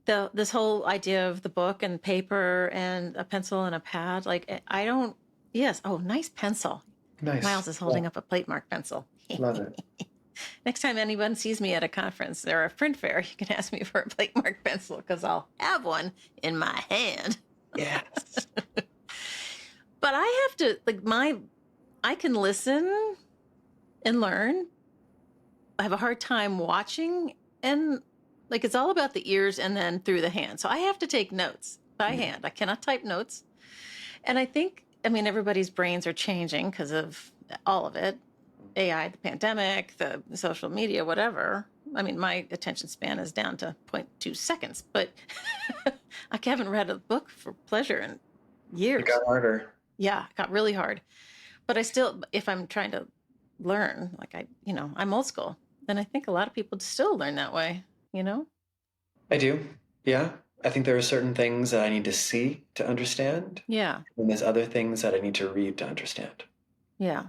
this whole idea of the book and paper and a pencil and a pad, like I don't. Yes. Oh, nice pencil. Nice. Myles is holding up a Platemark pencil. Love it. Next time anyone sees me at a conference or a print fair, you can ask me for a Platemark pencil because I'll have one in my hand. Yes. But I have to, I can listen and learn. I have a hard time watching, and it's all about the ears and then through the hand. So I have to take notes by hand. I cannot type notes. And I think, everybody's brains are changing because of all of it. AI, the pandemic, the social media, whatever. My attention span is down to 0.2 seconds, but I haven't read a book for pleasure in years. It got harder. Yeah, it got really hard. But I still, if I'm trying to learn, I'm old school, then I think a lot of people still learn that way, I do. Yeah. I think there are certain things that I need to see to understand. Yeah. And there's other things that I need to read to understand. Yeah.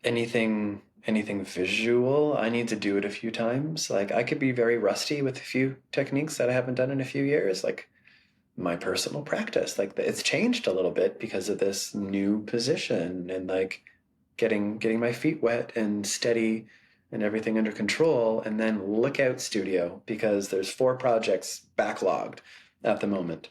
Anything visual, I need to do it a few times. Like I could be very rusty with a few techniques that I haven't done in a few years, like my personal practice. Like it's changed a little bit because of this new position and getting my feet wet and steady and everything under control. And then look out studio, because there's 4 projects backlogged at the moment,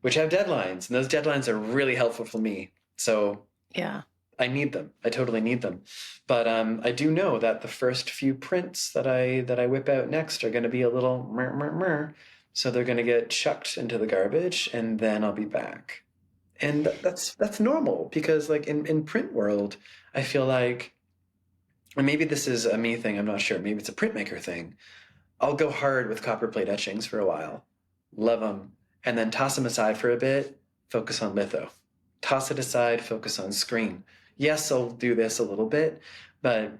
which have deadlines, and those deadlines are really helpful for me. So yeah, I need them. I totally need them. But I do know that the first few prints that I whip out next are going to be a little meh. So they're going to get chucked into the garbage, and then I'll be back. And that's normal, because in print world, I feel like, and maybe this is a me thing, I'm not sure. Maybe it's a printmaker thing. I'll go hard with copper plate etchings for a while, love them, and then toss them aside for a bit, focus on litho. Toss it aside, focus on screen. Yes, I'll do this a little bit, but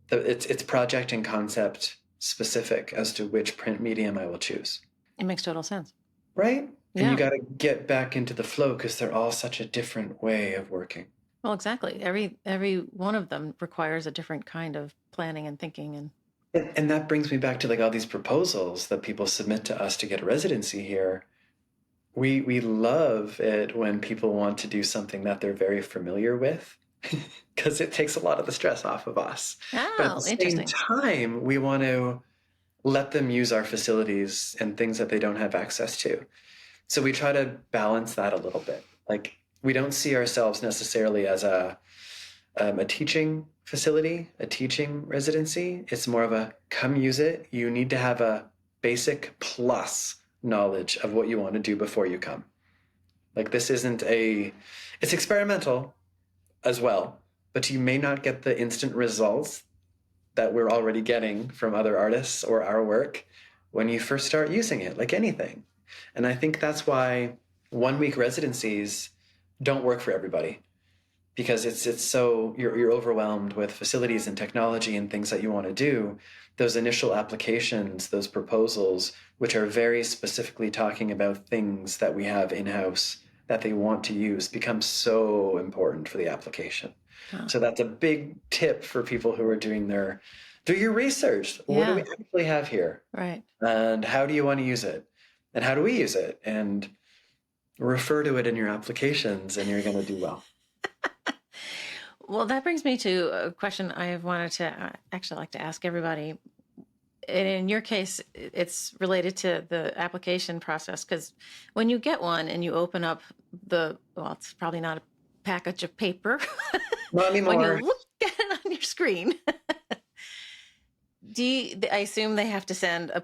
it's project and concept specific as to which print medium I will choose. It makes total sense. Right? Yeah. And you got to get back into the flow because they're all such a different way of working. Well, exactly. Every one of them requires a different kind of planning and thinking. And that brings me back to all these proposals that people submit to us to get a residency here. We love it when people want to do something that they're very familiar with, because it takes a lot of the stress off of us. Oh, but at the same time, we want to let them use our facilities and things that they don't have access to. So we try to balance that a little bit. We don't see ourselves necessarily as a a teaching facility, a teaching residency. It's more of a come use it. You need to have a basic plus knowledge of what you want to do before you come. Like this isn't it's experimental as well, but you may not get the instant results that we're already getting from other artists or our work when you first start using it, like anything. And I think that's why 1 week residencies don't work for everybody, because it's so you're overwhelmed with facilities and technology and things that you want to do. Those initial applications, those proposals, which are very specifically talking about things that we have in-house that they want to use, become so important for the application. Huh. So that's a big tip for people who are do your research. What do we actually have here? Right. And how do you want to use it? And how do we use it? And refer to it in your applications, and you're going to do well. Well, that brings me to a question I have wanted to actually like to ask everybody. And in your case, it's related to the application process, because when you get one and you open up it's probably not a package of paper. Not anymore. When you look at it on your screen, I assume they have to send a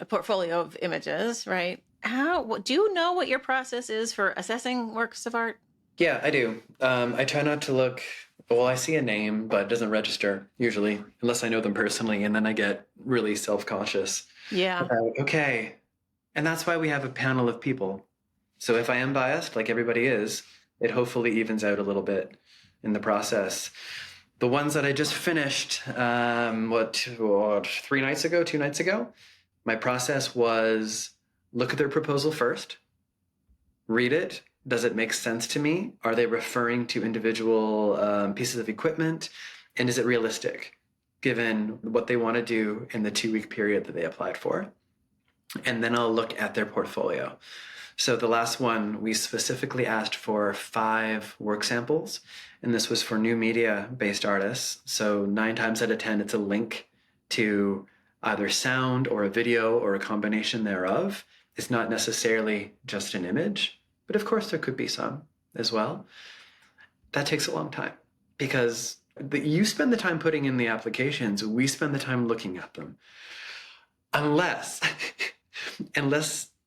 portfolio of images, right? Do you know what your process is for assessing works of art? Yeah, I do. I try not to look. Well, I see a name, but it doesn't register usually, unless I know them personally, and then I get really self-conscious. Yeah. Okay. And that's why we have a panel of people. So if I am biased, like everybody is, it hopefully evens out a little bit in the process. The ones that I just finished, 2 nights ago, my process was look at their proposal first, read it. Does it make sense to me? Are they referring to individual pieces of equipment? And is it realistic, given what they want to do in the 2-week period that they applied for? And then I'll look at their portfolio. So the last one, we specifically asked for 5 work samples, and this was for new media-based artists. So 9 times out of 10, it's a link to either sound or a video or a combination thereof. It's not necessarily just an image. But of course, there could be some as well. That takes a long time, because you spend the time putting in the applications, we spend the time looking at them. Unless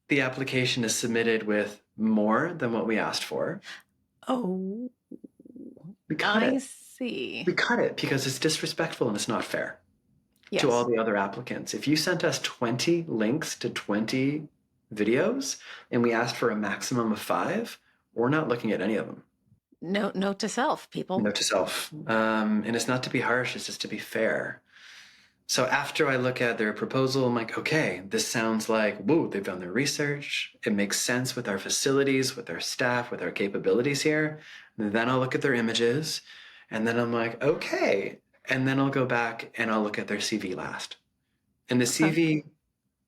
the application is submitted with more than what we asked for. Oh, we cut I it. see. We cut it because it's disrespectful and it's not fair to all the other applicants. If you sent us 20 links to 20 videos and we asked for a maximum of 5, we're not looking at any of them. Note to self, people. Note to self. And it's not to be harsh, it's just to be fair. So after I look at their proposal, I'm like, okay, this sounds like, whoa, they've done their research. It makes sense with our facilities, with our staff, with our capabilities here. And then I'll look at their images, and then I'm like, okay. And then I'll go back and I'll look at their CV last. And the CV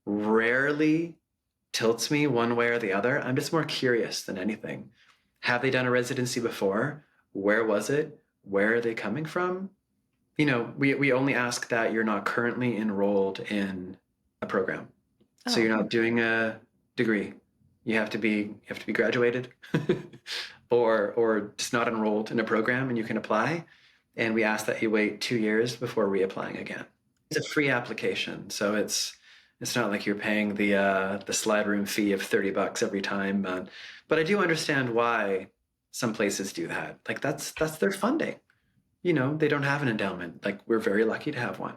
rarely tilts me one way or the other. I'm just more curious than anything. Have they done a residency before? Where was it? Where are they coming from? You know, we only ask that you're not currently enrolled in a program. So you're not doing a degree. You have to be graduated or just not enrolled in a program, and you can apply. And we ask that you wait 2 years before reapplying again. It's a free application, so it's not like you're paying the slide room fee of $30 every time. But I do understand why some places do that. Like that's their funding. You know, they don't have an endowment. Like, we're very lucky to have one.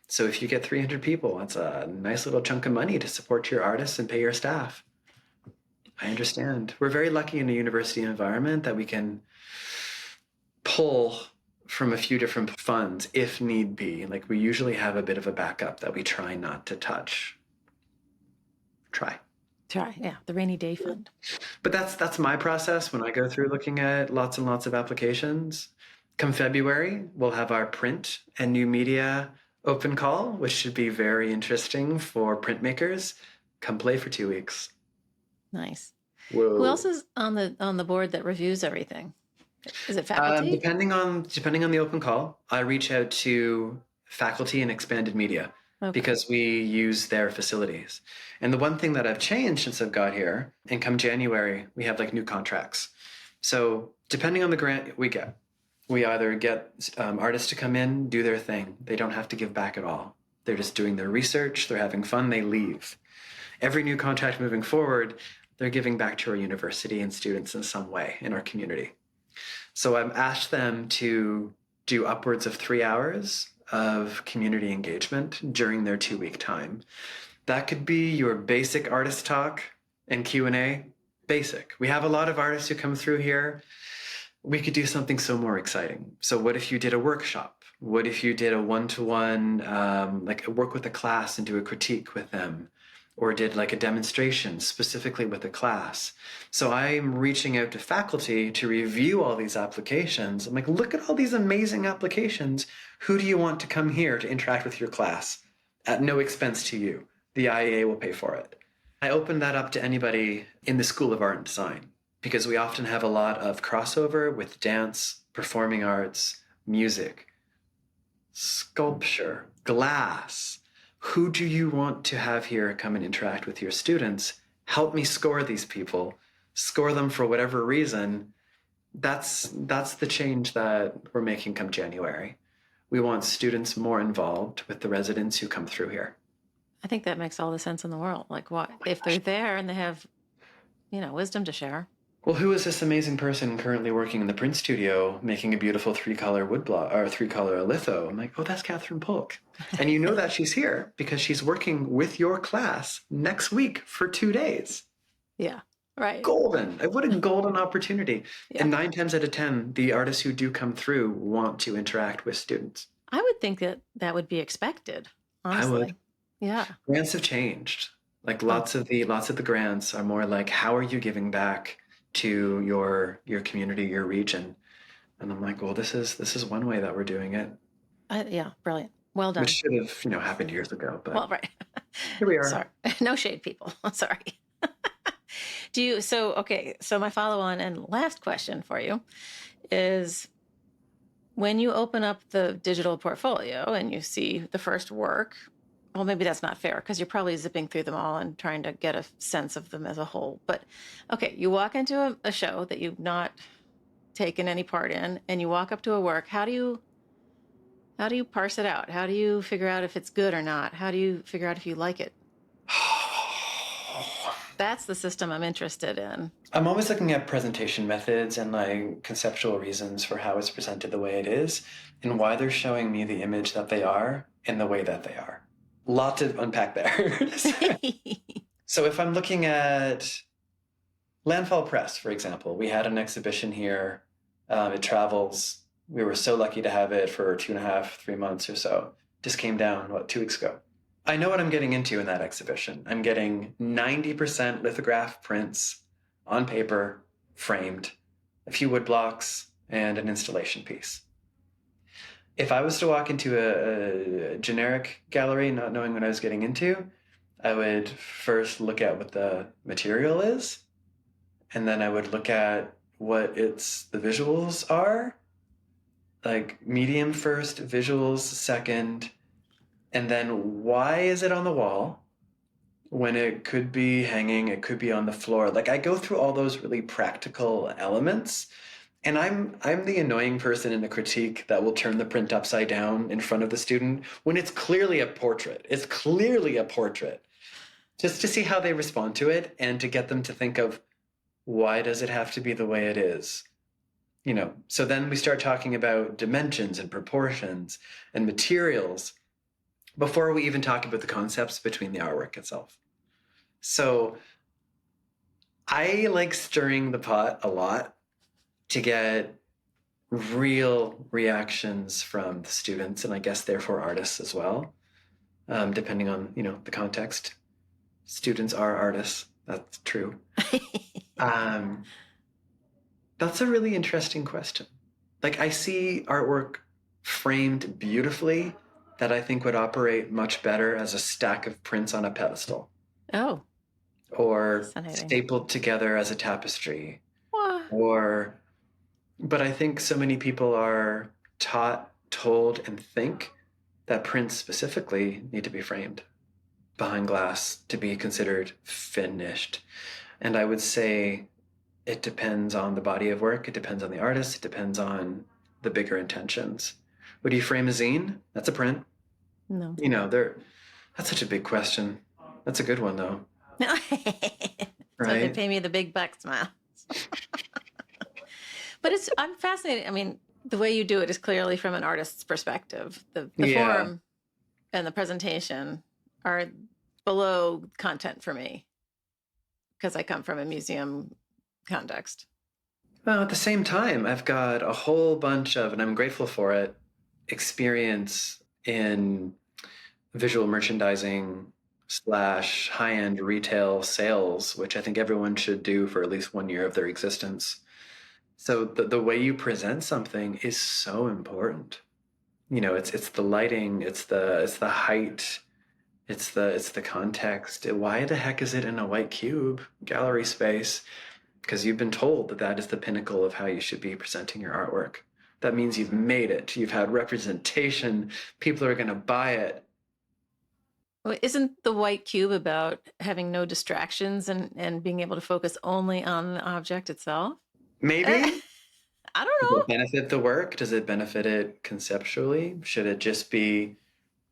So if you get 300 people, that's a nice little chunk of money to support your artists and pay your staff. I understand. We're very lucky in a university environment that we can pull from a few different funds if need be. Like, we usually have a bit of a backup that we try not to touch. Try, yeah, the rainy day fund. But that's my process when I go through looking at lots and lots of applications. Come February, we'll have our print and new media open call, which should be very interesting for printmakers. Come play for 2 weeks. Nice. Whoa. Who else is on the board that reviews everything? Is it faculty? Depending on the open call, I reach out to faculty and expanded media because we use their facilities. And the one thing that I've changed since I've got here, and come January, we have like new contracts. So depending on the grant we get, We either get artists to come in, do their thing. They don't have to give back at all. They're just doing their research, they're having fun, they leave. Every new contract moving forward, they're giving back to our university and students in some way in our community. So I've asked them to do upwards of 3 hours of community engagement during their 2-week time. That could be your basic artist talk and Q&A. Basic. We have a lot of artists who come through here. We could do something so more exciting. So what if you did a workshop? What if you did a one-to-one, like work with a class and do a critique with them? Or did like a demonstration specifically with a class? So I'm reaching out to faculty to review all these applications. I'm like, look at all these amazing applications. Who do you want to come here to interact with your class at no expense to you? The IEA will pay for it. I open that up to anybody in the School of Art and Design, because we often have a lot of crossover with dance, performing arts, music, sculpture, glass. Who do you want to have here come and interact with your students? Help me score these people, score them for whatever reason. That's the change that we're making come January. We want students more involved with the residents who come through here. I think that makes all the sense in the world. Like, what if they're there and they have, wisdom to share? Well, who is this amazing person currently working in the print studio making a beautiful 3-color woodblock or 3-color litho? I'm like, oh, that's Catherine Polk. And you know that she's here because she's working with your class next week for 2 days. Yeah, right. Golden. What a golden opportunity. Yeah. And 9 times out of 10, the artists who do come through want to interact with students. I would think that would be expected, honestly. I would. Yeah. Grants have changed. Like lots of the grants are more like, how are you giving back to your community, your region? And I'm like, well, this is one way that we're doing it. Yeah, brilliant. Well done. Which should have, happened years ago. But well, right. Here we are. Sorry. No shade, people. Sorry. So my follow-on and last question for you is, when you open up the digital portfolio and you see the first work, well, maybe that's not fair because you're probably zipping through them all and trying to get a sense of them as a whole. But okay, you walk into a show that you've not taken any part in, and you walk up to a work. How do you parse it out? How do you figure out if it's good or not? How do you figure out if you like it? That's the system I'm interested in. I'm always looking at presentation methods and like conceptual reasons for how it's presented the way it is and why they're showing me the image that they are in the way that they are. Lot to unpack there. So if I'm looking at Landfall Press, for example, we had an exhibition here. It travels. We were so lucky to have it for 2.5, 3 months or so. Just came down, 2 weeks ago. I know what I'm getting into in that exhibition. I'm getting 90% lithograph prints on paper, framed, a few wood blocks, and an installation piece. If I was to walk into a generic gallery, not knowing what I was getting into, I would first look at what the material is, and then I would look at what the visuals are, like medium first, visuals second, and then why is it on the wall when it could be hanging, it could be on the floor? Like, I go through all those really practical elements. And I'm the annoying person in the critique that will turn the print upside down in front of the student when it's clearly a portrait. It's clearly a portrait. Just to see how they respond to it and to get them to think of, why does it have to be the way it is? So then we start talking about dimensions and proportions and materials before we even talk about the concepts between the artwork itself. So I like stirring the pot a lot to get real reactions from the students, and I guess therefore artists as well, depending on the context. Students are artists. That's true. That's a really interesting question. Like, I see artwork framed beautifully that I think would operate much better as a stack of prints on a pedestal. Oh. Or stapled together as a tapestry. What? But I think so many people are taught, told, and think that prints specifically need to be framed behind glass to be considered finished. And I would say it depends on the body of work. It depends on the artist. It depends on the bigger intentions? Would you frame a zine? That's a print. No. You know, that's such a big question. That's a good one though, No. So they right? pay me the big bucks, Miles. But I'm fascinated. I mean, the way you do it is clearly from an artist's perspective. The Yeah. form and the presentation are below content for me because I come from a museum context. Well, at the same time, I've got a whole bunch of, and I'm grateful for it, experience in visual merchandising slash high-end retail sales, which I think everyone should do for at least 1 year of their existence. So the way you present something is so important. You know, it's the lighting, it's the height, it's the context. Why the heck is it in a white cube gallery space? Because you've been told that that is the pinnacle of how you should be presenting your artwork. That means you've made it. You've had representation. People are going to buy it. Well, isn't the white cube about having no distractions and being able to focus only on the object itself? Maybe. I don't Does know. it benefit the work? Does it benefit it conceptually? Should it just be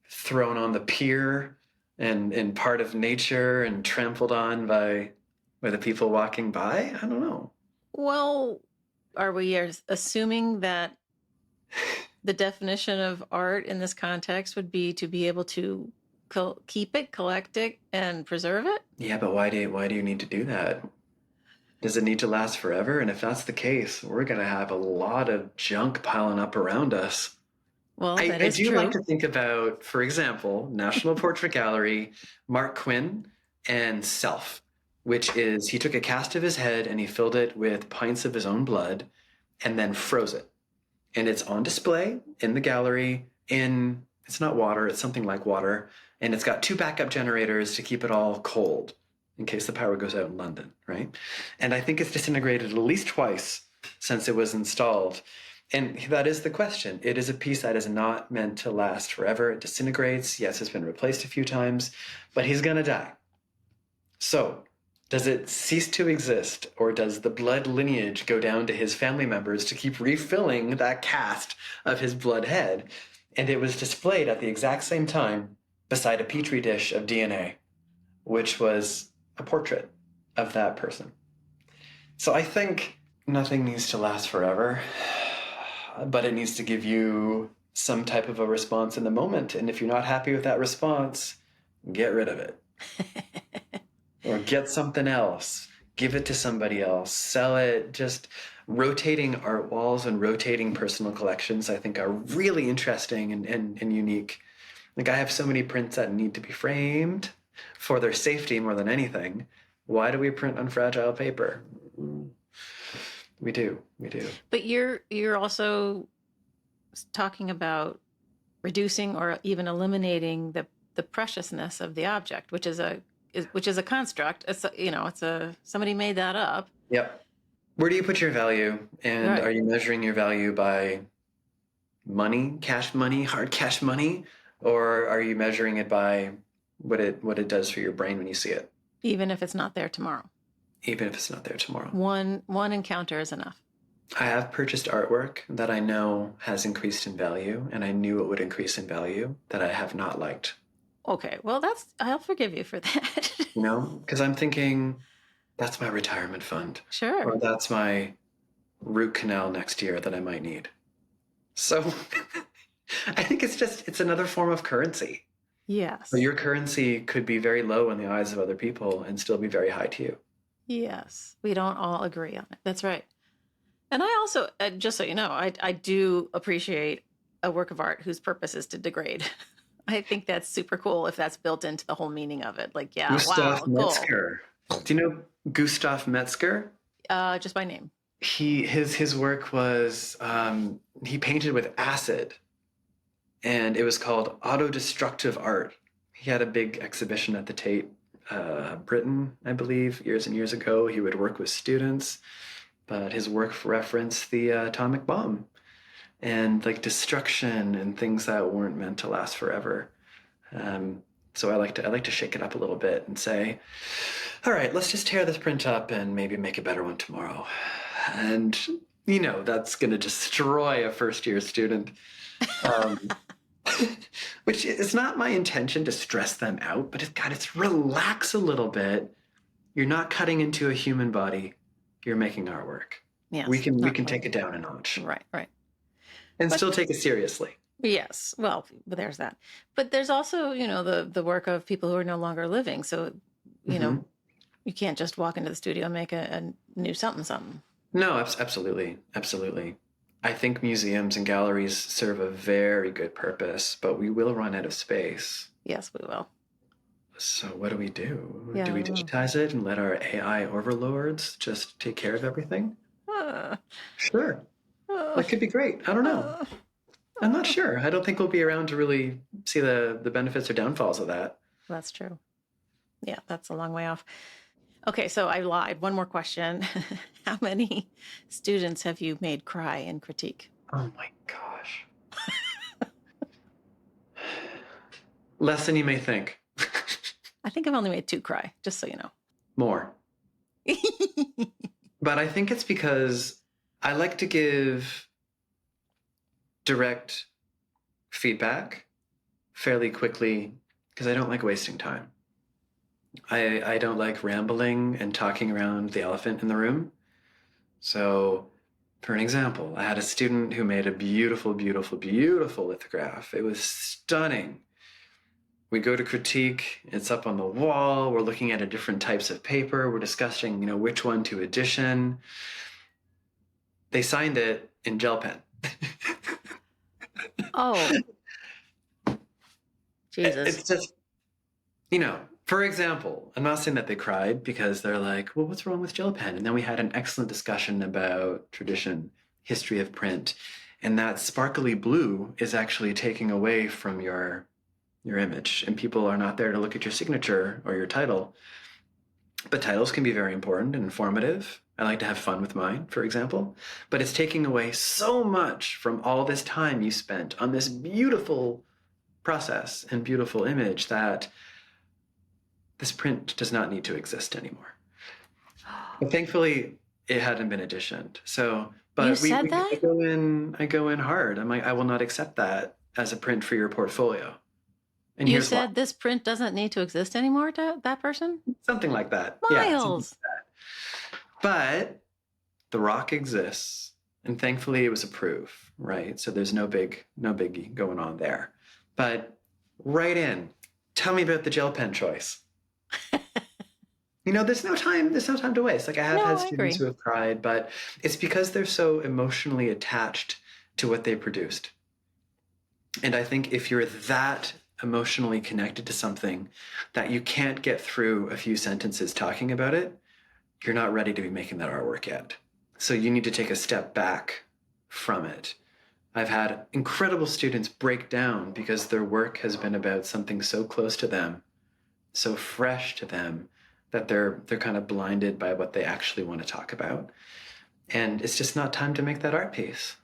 thrown on the pier and part of nature and trampled on by the people walking by? I don't know. Well, are we assuming that the definition of art in this context would be to be able to keep it, collect it, and preserve it? Yeah, but why do you need to do that? Does it need to last forever? And if that's the case, we're going to have a lot of junk piling up around us. Well, I, that I is do true. like to think about, for example, National Portrait Gallery, Mark Quinn, and Self, which is he took a cast of his head and he filled it with pints of his own blood and then froze it. And it's on display in the gallery it's not water, it's something like water. And it's got 2 backup generators to keep it all cold in case the power goes out in London, right? And I think it's disintegrated at least twice since it was installed. And that is the question. It is a piece that is not meant to last forever. It disintegrates. Yes, it's been replaced a few times, but he's going to die. So, does it cease to exist, or does the blood lineage go down to his family members to keep refilling that cast of his blood head? And it was displayed at the exact same time beside a petri dish of DNA, which was a portrait of that person. So I think nothing needs to last forever, but it needs to give you some type of a response in the moment. And if you're not happy with that response, get rid of it. Or get something else. Give it to somebody else. Sell it. Just rotating art walls and rotating personal collections, I think, are really interesting and unique. Like, I have so many prints that need to be framed for their safety more than anything. Why do we print on fragile paper? We do. But you're also talking about reducing or even eliminating the preciousness of the object, which is a construct. It's somebody made that up. Yep. Where do you put your value? And Right. Are you measuring your value by money, cash money, hard cash money? Or are you measuring it by what it does for your brain when you see it? Even if it's not there tomorrow. Even if it's not there tomorrow. One encounter is enough. I have purchased artwork that I know has increased in value, and I knew it would increase in value, that I have not liked. Okay, well, I'll forgive you for that. You know, because I'm thinking that's my retirement fund. Sure. Or that's my root canal next year that I might need. So I think it's another form of currency. Yes. So your currency could be very low in the eyes of other people and still be very high to you. Yes. We don't all agree on it. That's right. And I also, just so you know, I do appreciate a work of art whose purpose is to degrade. I think that's super cool if that's built into the whole meaning of it. Like, yeah, Gustav wow, Metzger. Do you know Gustav Metzger? Just by name. His work was he painted with acid, and it was called autodestructive art. He had a big exhibition at the Tate, Britain, I believe, years and years ago. He would work with students, but his work referenced the atomic bomb and like destruction and things that weren't meant to last forever. So I like to shake it up a little bit and say, all right, let's just tear this print up and maybe make a better one tomorrow. And that's going to destroy a first-year student. Um, which is not my intention to stress them out, but it's relax a little bit. You're not cutting into a human body. You're making artwork. Yes, We can not take it down a notch. right. And But still take it seriously. yes, well, there's that. But there's also, the work of people who are no longer living. So, you can't just walk into the studio and make a new something. No, absolutely. Absolutely. I think museums and galleries serve a very good purpose, but we will run out of space. Yes, we will. So what do we do? Yeah, Do we I know. digitize it and let our AI overlords just take care of everything? Sure. That could be great. I don't know. I'm not sure. I don't think we'll be around to really see the benefits or downfalls of that. That's true. Yeah, that's a long way off. Okay, so I lied. One more question. How many students have you made cry in critique? Oh my gosh. Less than you may think. I think I've only made 2 cry, just so you know. More. But I think it's because I like to give direct feedback fairly quickly because I don't like wasting time. I don't like rambling and talking around the elephant in the room. So, for an example, I had a student who made a beautiful, beautiful, beautiful lithograph. It was stunning. We go to critique, it's up on the wall, we're looking at different types of paper, we're discussing, which one to edition. They signed it in gel pen. Oh. Jesus. It's just, for example, I'm not saying that they cried because they're like, well, what's wrong with gel pen? And then we had an excellent discussion about tradition, history of print, and that sparkly blue is actually taking away from your image, and people are not there to look at your signature or your title. But titles can be very important and informative. I like to have fun with mine, for example, but it's taking away so much from all this time you spent on this beautiful process and beautiful image that this print does not need to exist anymore. But thankfully, it hadn't been editioned. So, but You said that? I go in hard. I'm like, I will not accept that as a print for your portfolio. And You here's said why. this print doesn't need to exist anymore to that person? Something like that. Yeah, something Myles. like that. But the rock exists, and thankfully it was approved, right? So there's no biggie going on there. But right in, tell me about the gel pen choice. There's no time to waste. Like I have No, had I students agree. who have cried, but it's because they're so emotionally attached to what they produced. And I think if you're that emotionally connected to something that you can't get through a few sentences talking about it, you're not ready to be making that artwork yet. So you need to take a step back from it. I've had incredible students break down because their work has been about something so close to them, so fresh to them, that they're kind of blinded by what they actually want to talk about. And it's just not time to make that art piece.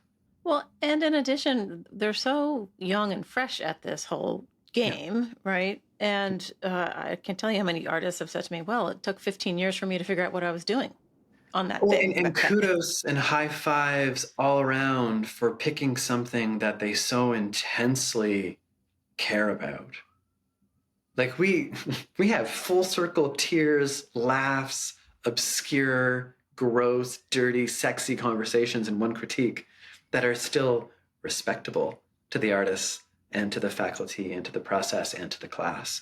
Well, and in addition, they're so young and fresh at this whole game, right? And I can't tell you how many artists have said to me, well, it took 15 years for me to figure out what I was doing on that Well, thing. and kudos and high fives all around for picking something that they so intensely care about. Like we have full circle tears, laughs, obscure, gross, dirty, sexy conversations in one critique that are still respectable to the artists and to the faculty and to the process and to the class.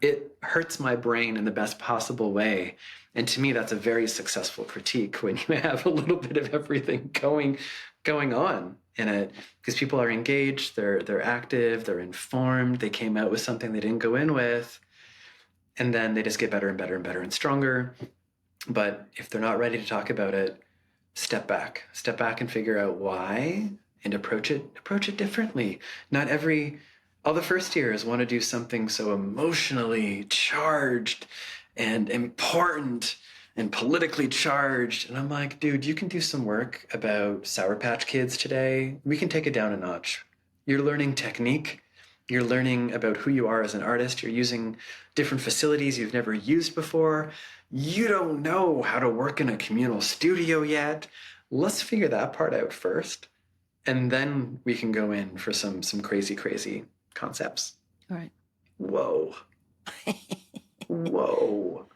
It hurts my brain in the best possible way. And to me, that's a very successful critique when you have a little bit of everything going on in it, because people are engaged, they're active, they're informed, they came out with something they didn't go in with, and then they just get better and better and better and stronger. But if they're not ready to talk about it, step back and figure out why and approach it differently. Not all the first years want to do something so emotionally charged and important and politically charged. And I'm like, dude, you can do some work about Sour Patch Kids today. We can take it down a notch. You're learning technique. You're learning about who you are as an artist. You're using different facilities you've never used before. You don't know how to work in a communal studio yet. let's figure that part out first. And then we can go in for some crazy, crazy concepts. All right. Whoa. Whoa.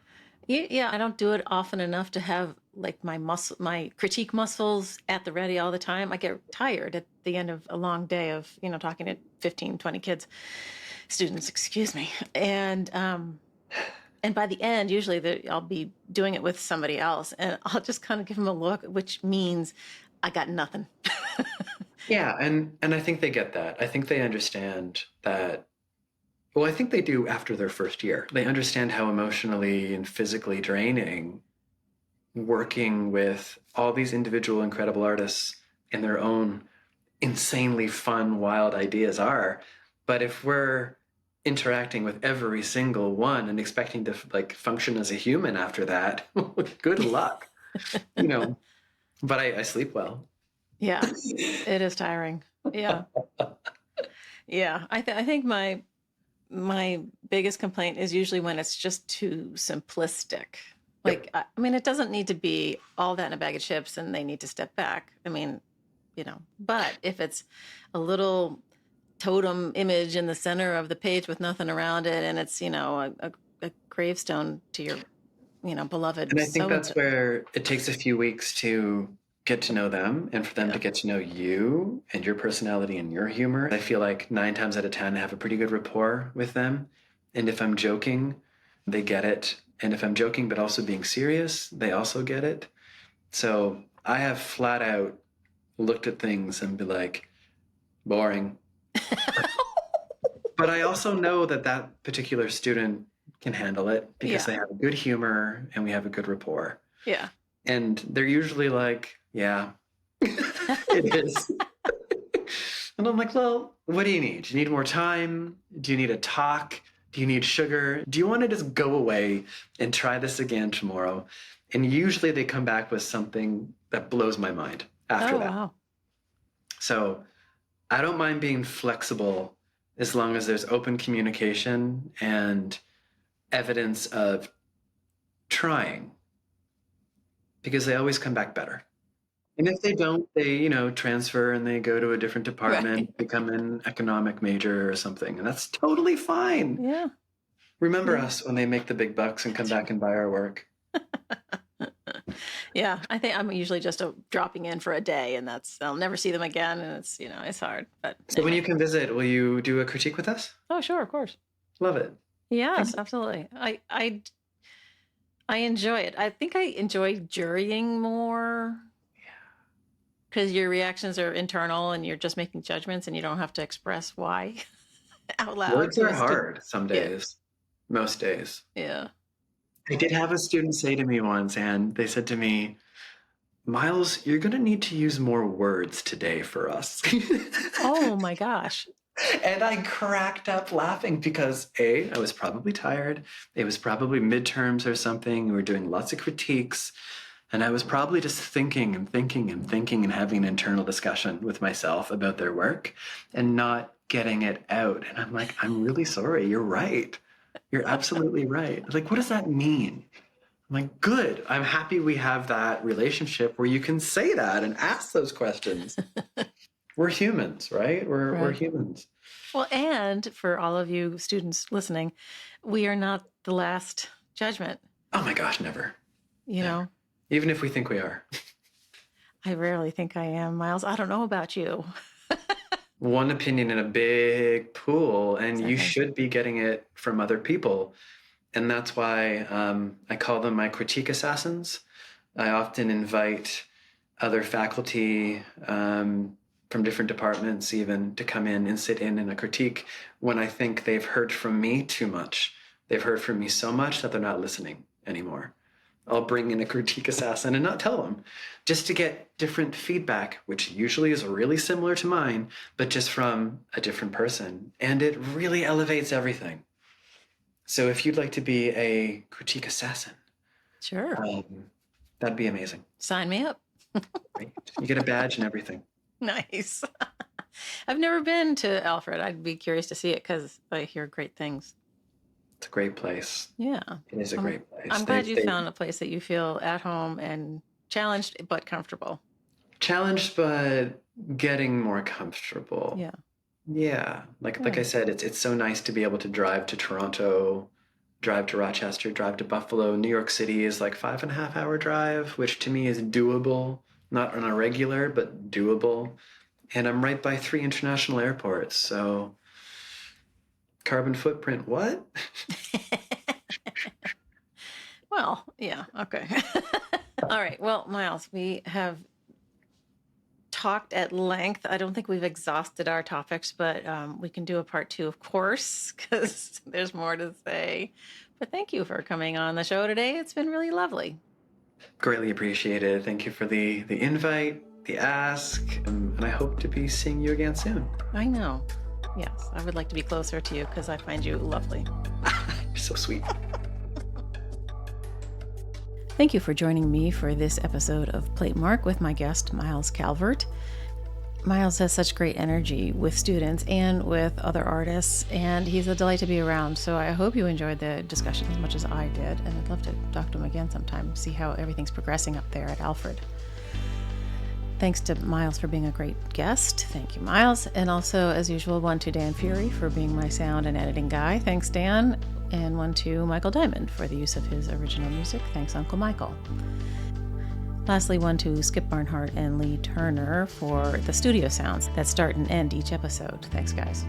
Yeah, I don't do it often enough to have like my critique muscles at the ready all the time. I get tired at the end of a long day of, talking to 15, 20 kids, students, excuse me. And by the end, usually I'll be doing it with somebody else, and I'll just kind of give them a look, which means I got nothing. Yeah, and I think they get that. I think they understand that. Well, I think they do after their first year. They understand how emotionally and physically draining working with all these individual incredible artists in their own insanely fun, wild ideas are. But if we're interacting with every single one and expecting to like function as a human after that, good luck. But I sleep well. Yeah, it is tiring. Yeah. Yeah. I think my biggest complaint is usually when it's just too simplistic. Like, Yep. I mean, it doesn't need to be all that in a bag of chips and they need to step back. I mean, but if it's a little totem image in the center of the page with nothing around it, and it's, a gravestone to your, beloved And I think that's so-and-so. where it takes a few weeks to get to know them and for them to get to know you and your personality and your humor. I feel like 9 times out of 10, I have a pretty good rapport with them. And if I'm joking, they get it. And if I'm joking but also being serious, they also get it. So I have flat out looked at things and be like, boring. But I also know that that particular student can handle it because they have a good humor and we have a good rapport. Yeah. And they're usually like, yeah, it is. And I'm like, well, what do you need? Do you need more time? Do you need a talk? Do you need sugar? Do you want to just go away and try this again tomorrow? And usually they come back with something that blows my mind after that. Wow. So I don't mind being flexible as long as there's open communication and evidence of trying, because they always come back better. And if they don't, they, transfer and they go to a different department, become an economic major or something. And that's totally fine. Yeah. Remember us when they make the big bucks and come back and buy our work. Yeah, I think I'm usually just dropping in for a day, and I'll never see them again, and it's hard. But So when you can visit, will you do a critique with us? oh, sure, of course. Love it. Yes, absolutely. I enjoy it. I think I enjoy jurying more because your reactions are internal, and you're just making judgments, and you don't have to express why out loud. Words are hard some Yeah. days, most days. Yeah. I did have a student say to me once, and they said to me, Myles, you're going to need to use more words today for us. Oh my gosh. And I cracked up laughing because I was probably tired. It was probably midterms or something. We were doing lots of critiques. And I was probably just thinking and thinking and thinking and having an internal discussion with myself about their work and not getting it out. And I'm like, I'm really sorry. You're right. You're absolutely right. Like, what does that mean? I'm like, good. I'm happy we have that relationship where you can say that and ask those questions. We're humans, right? We're humans. Well, and for all of you students listening, we are not the last judgment. Oh my gosh, never. You know? Even if we think we are. I rarely think I am, Myles. I don't know about you. One opinion in a big pool, and you should be getting it from other people. And that's why I call them my critique assassins. I often invite other faculty from different departments even to come in and sit in a critique when I think they've heard from me too much. They've heard from me so much that they're not listening anymore. I'll bring in a critique assassin and not tell them, just to get different feedback, which usually is really similar to mine, but just from a different person. And it really elevates everything. So if you'd like to be a critique assassin, sure, that'd be amazing. Sign me up. Right? You get a badge and everything. Nice. I've never been to Alfred. I'd be curious to see it because I hear great things. It's a great place. Yeah. It is a great place. I'm glad you found a place that you feel at home and challenged but comfortable. challenged, but getting more comfortable. Yeah. Yeah. Like I said, it's so nice to be able to drive to Toronto, drive to Rochester, drive to Buffalo. New York City is like 5.5 hour drive, which to me is doable. Not on a regular, but doable. And I'm right by 3 international airports, so carbon footprint, what? Well, yeah, okay. All right. Well, Myles, we have talked at length. I don't think we've exhausted our topics, but we can do a part 2, of course, because there's more to say. But thank you for coming on the show today. It's been really lovely. Greatly appreciated. Thank you for the invite, the ask, and I hope to be seeing you again soon. I know. Yes, I would like to be closer to you because I find you lovely. You're so sweet. Thank you for joining me for this episode of Platemark with my guest, Myles Calvert. Myles has such great energy with students and with other artists, and he's a delight to be around. So I hope you enjoyed the discussion as much as I did, and I'd love to talk to him again sometime, see how everything's progressing up there at Alfred. Thanks to Myles for being a great guest. Thank you, Myles. And also, as usual, one to Dan Fury for being my sound and editing guy. Thanks, Dan. And one to Michael Diamond for the use of his original music. Thanks, Uncle Michael. Lastly, one to Skip Barnhart and Lee Turner for the studio sounds that start and end each episode. Thanks, guys.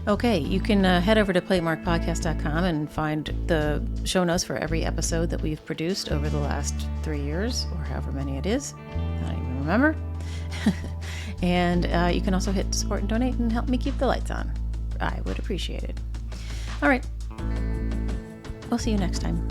Okay, you can head over to platemarkpodcast.com and find the show notes for every episode that we've produced over the last 3 years, or however many it is. I don't even remember. And you can also hit support and donate and help me keep the lights on. I would appreciate it. All right. We'll see you next time.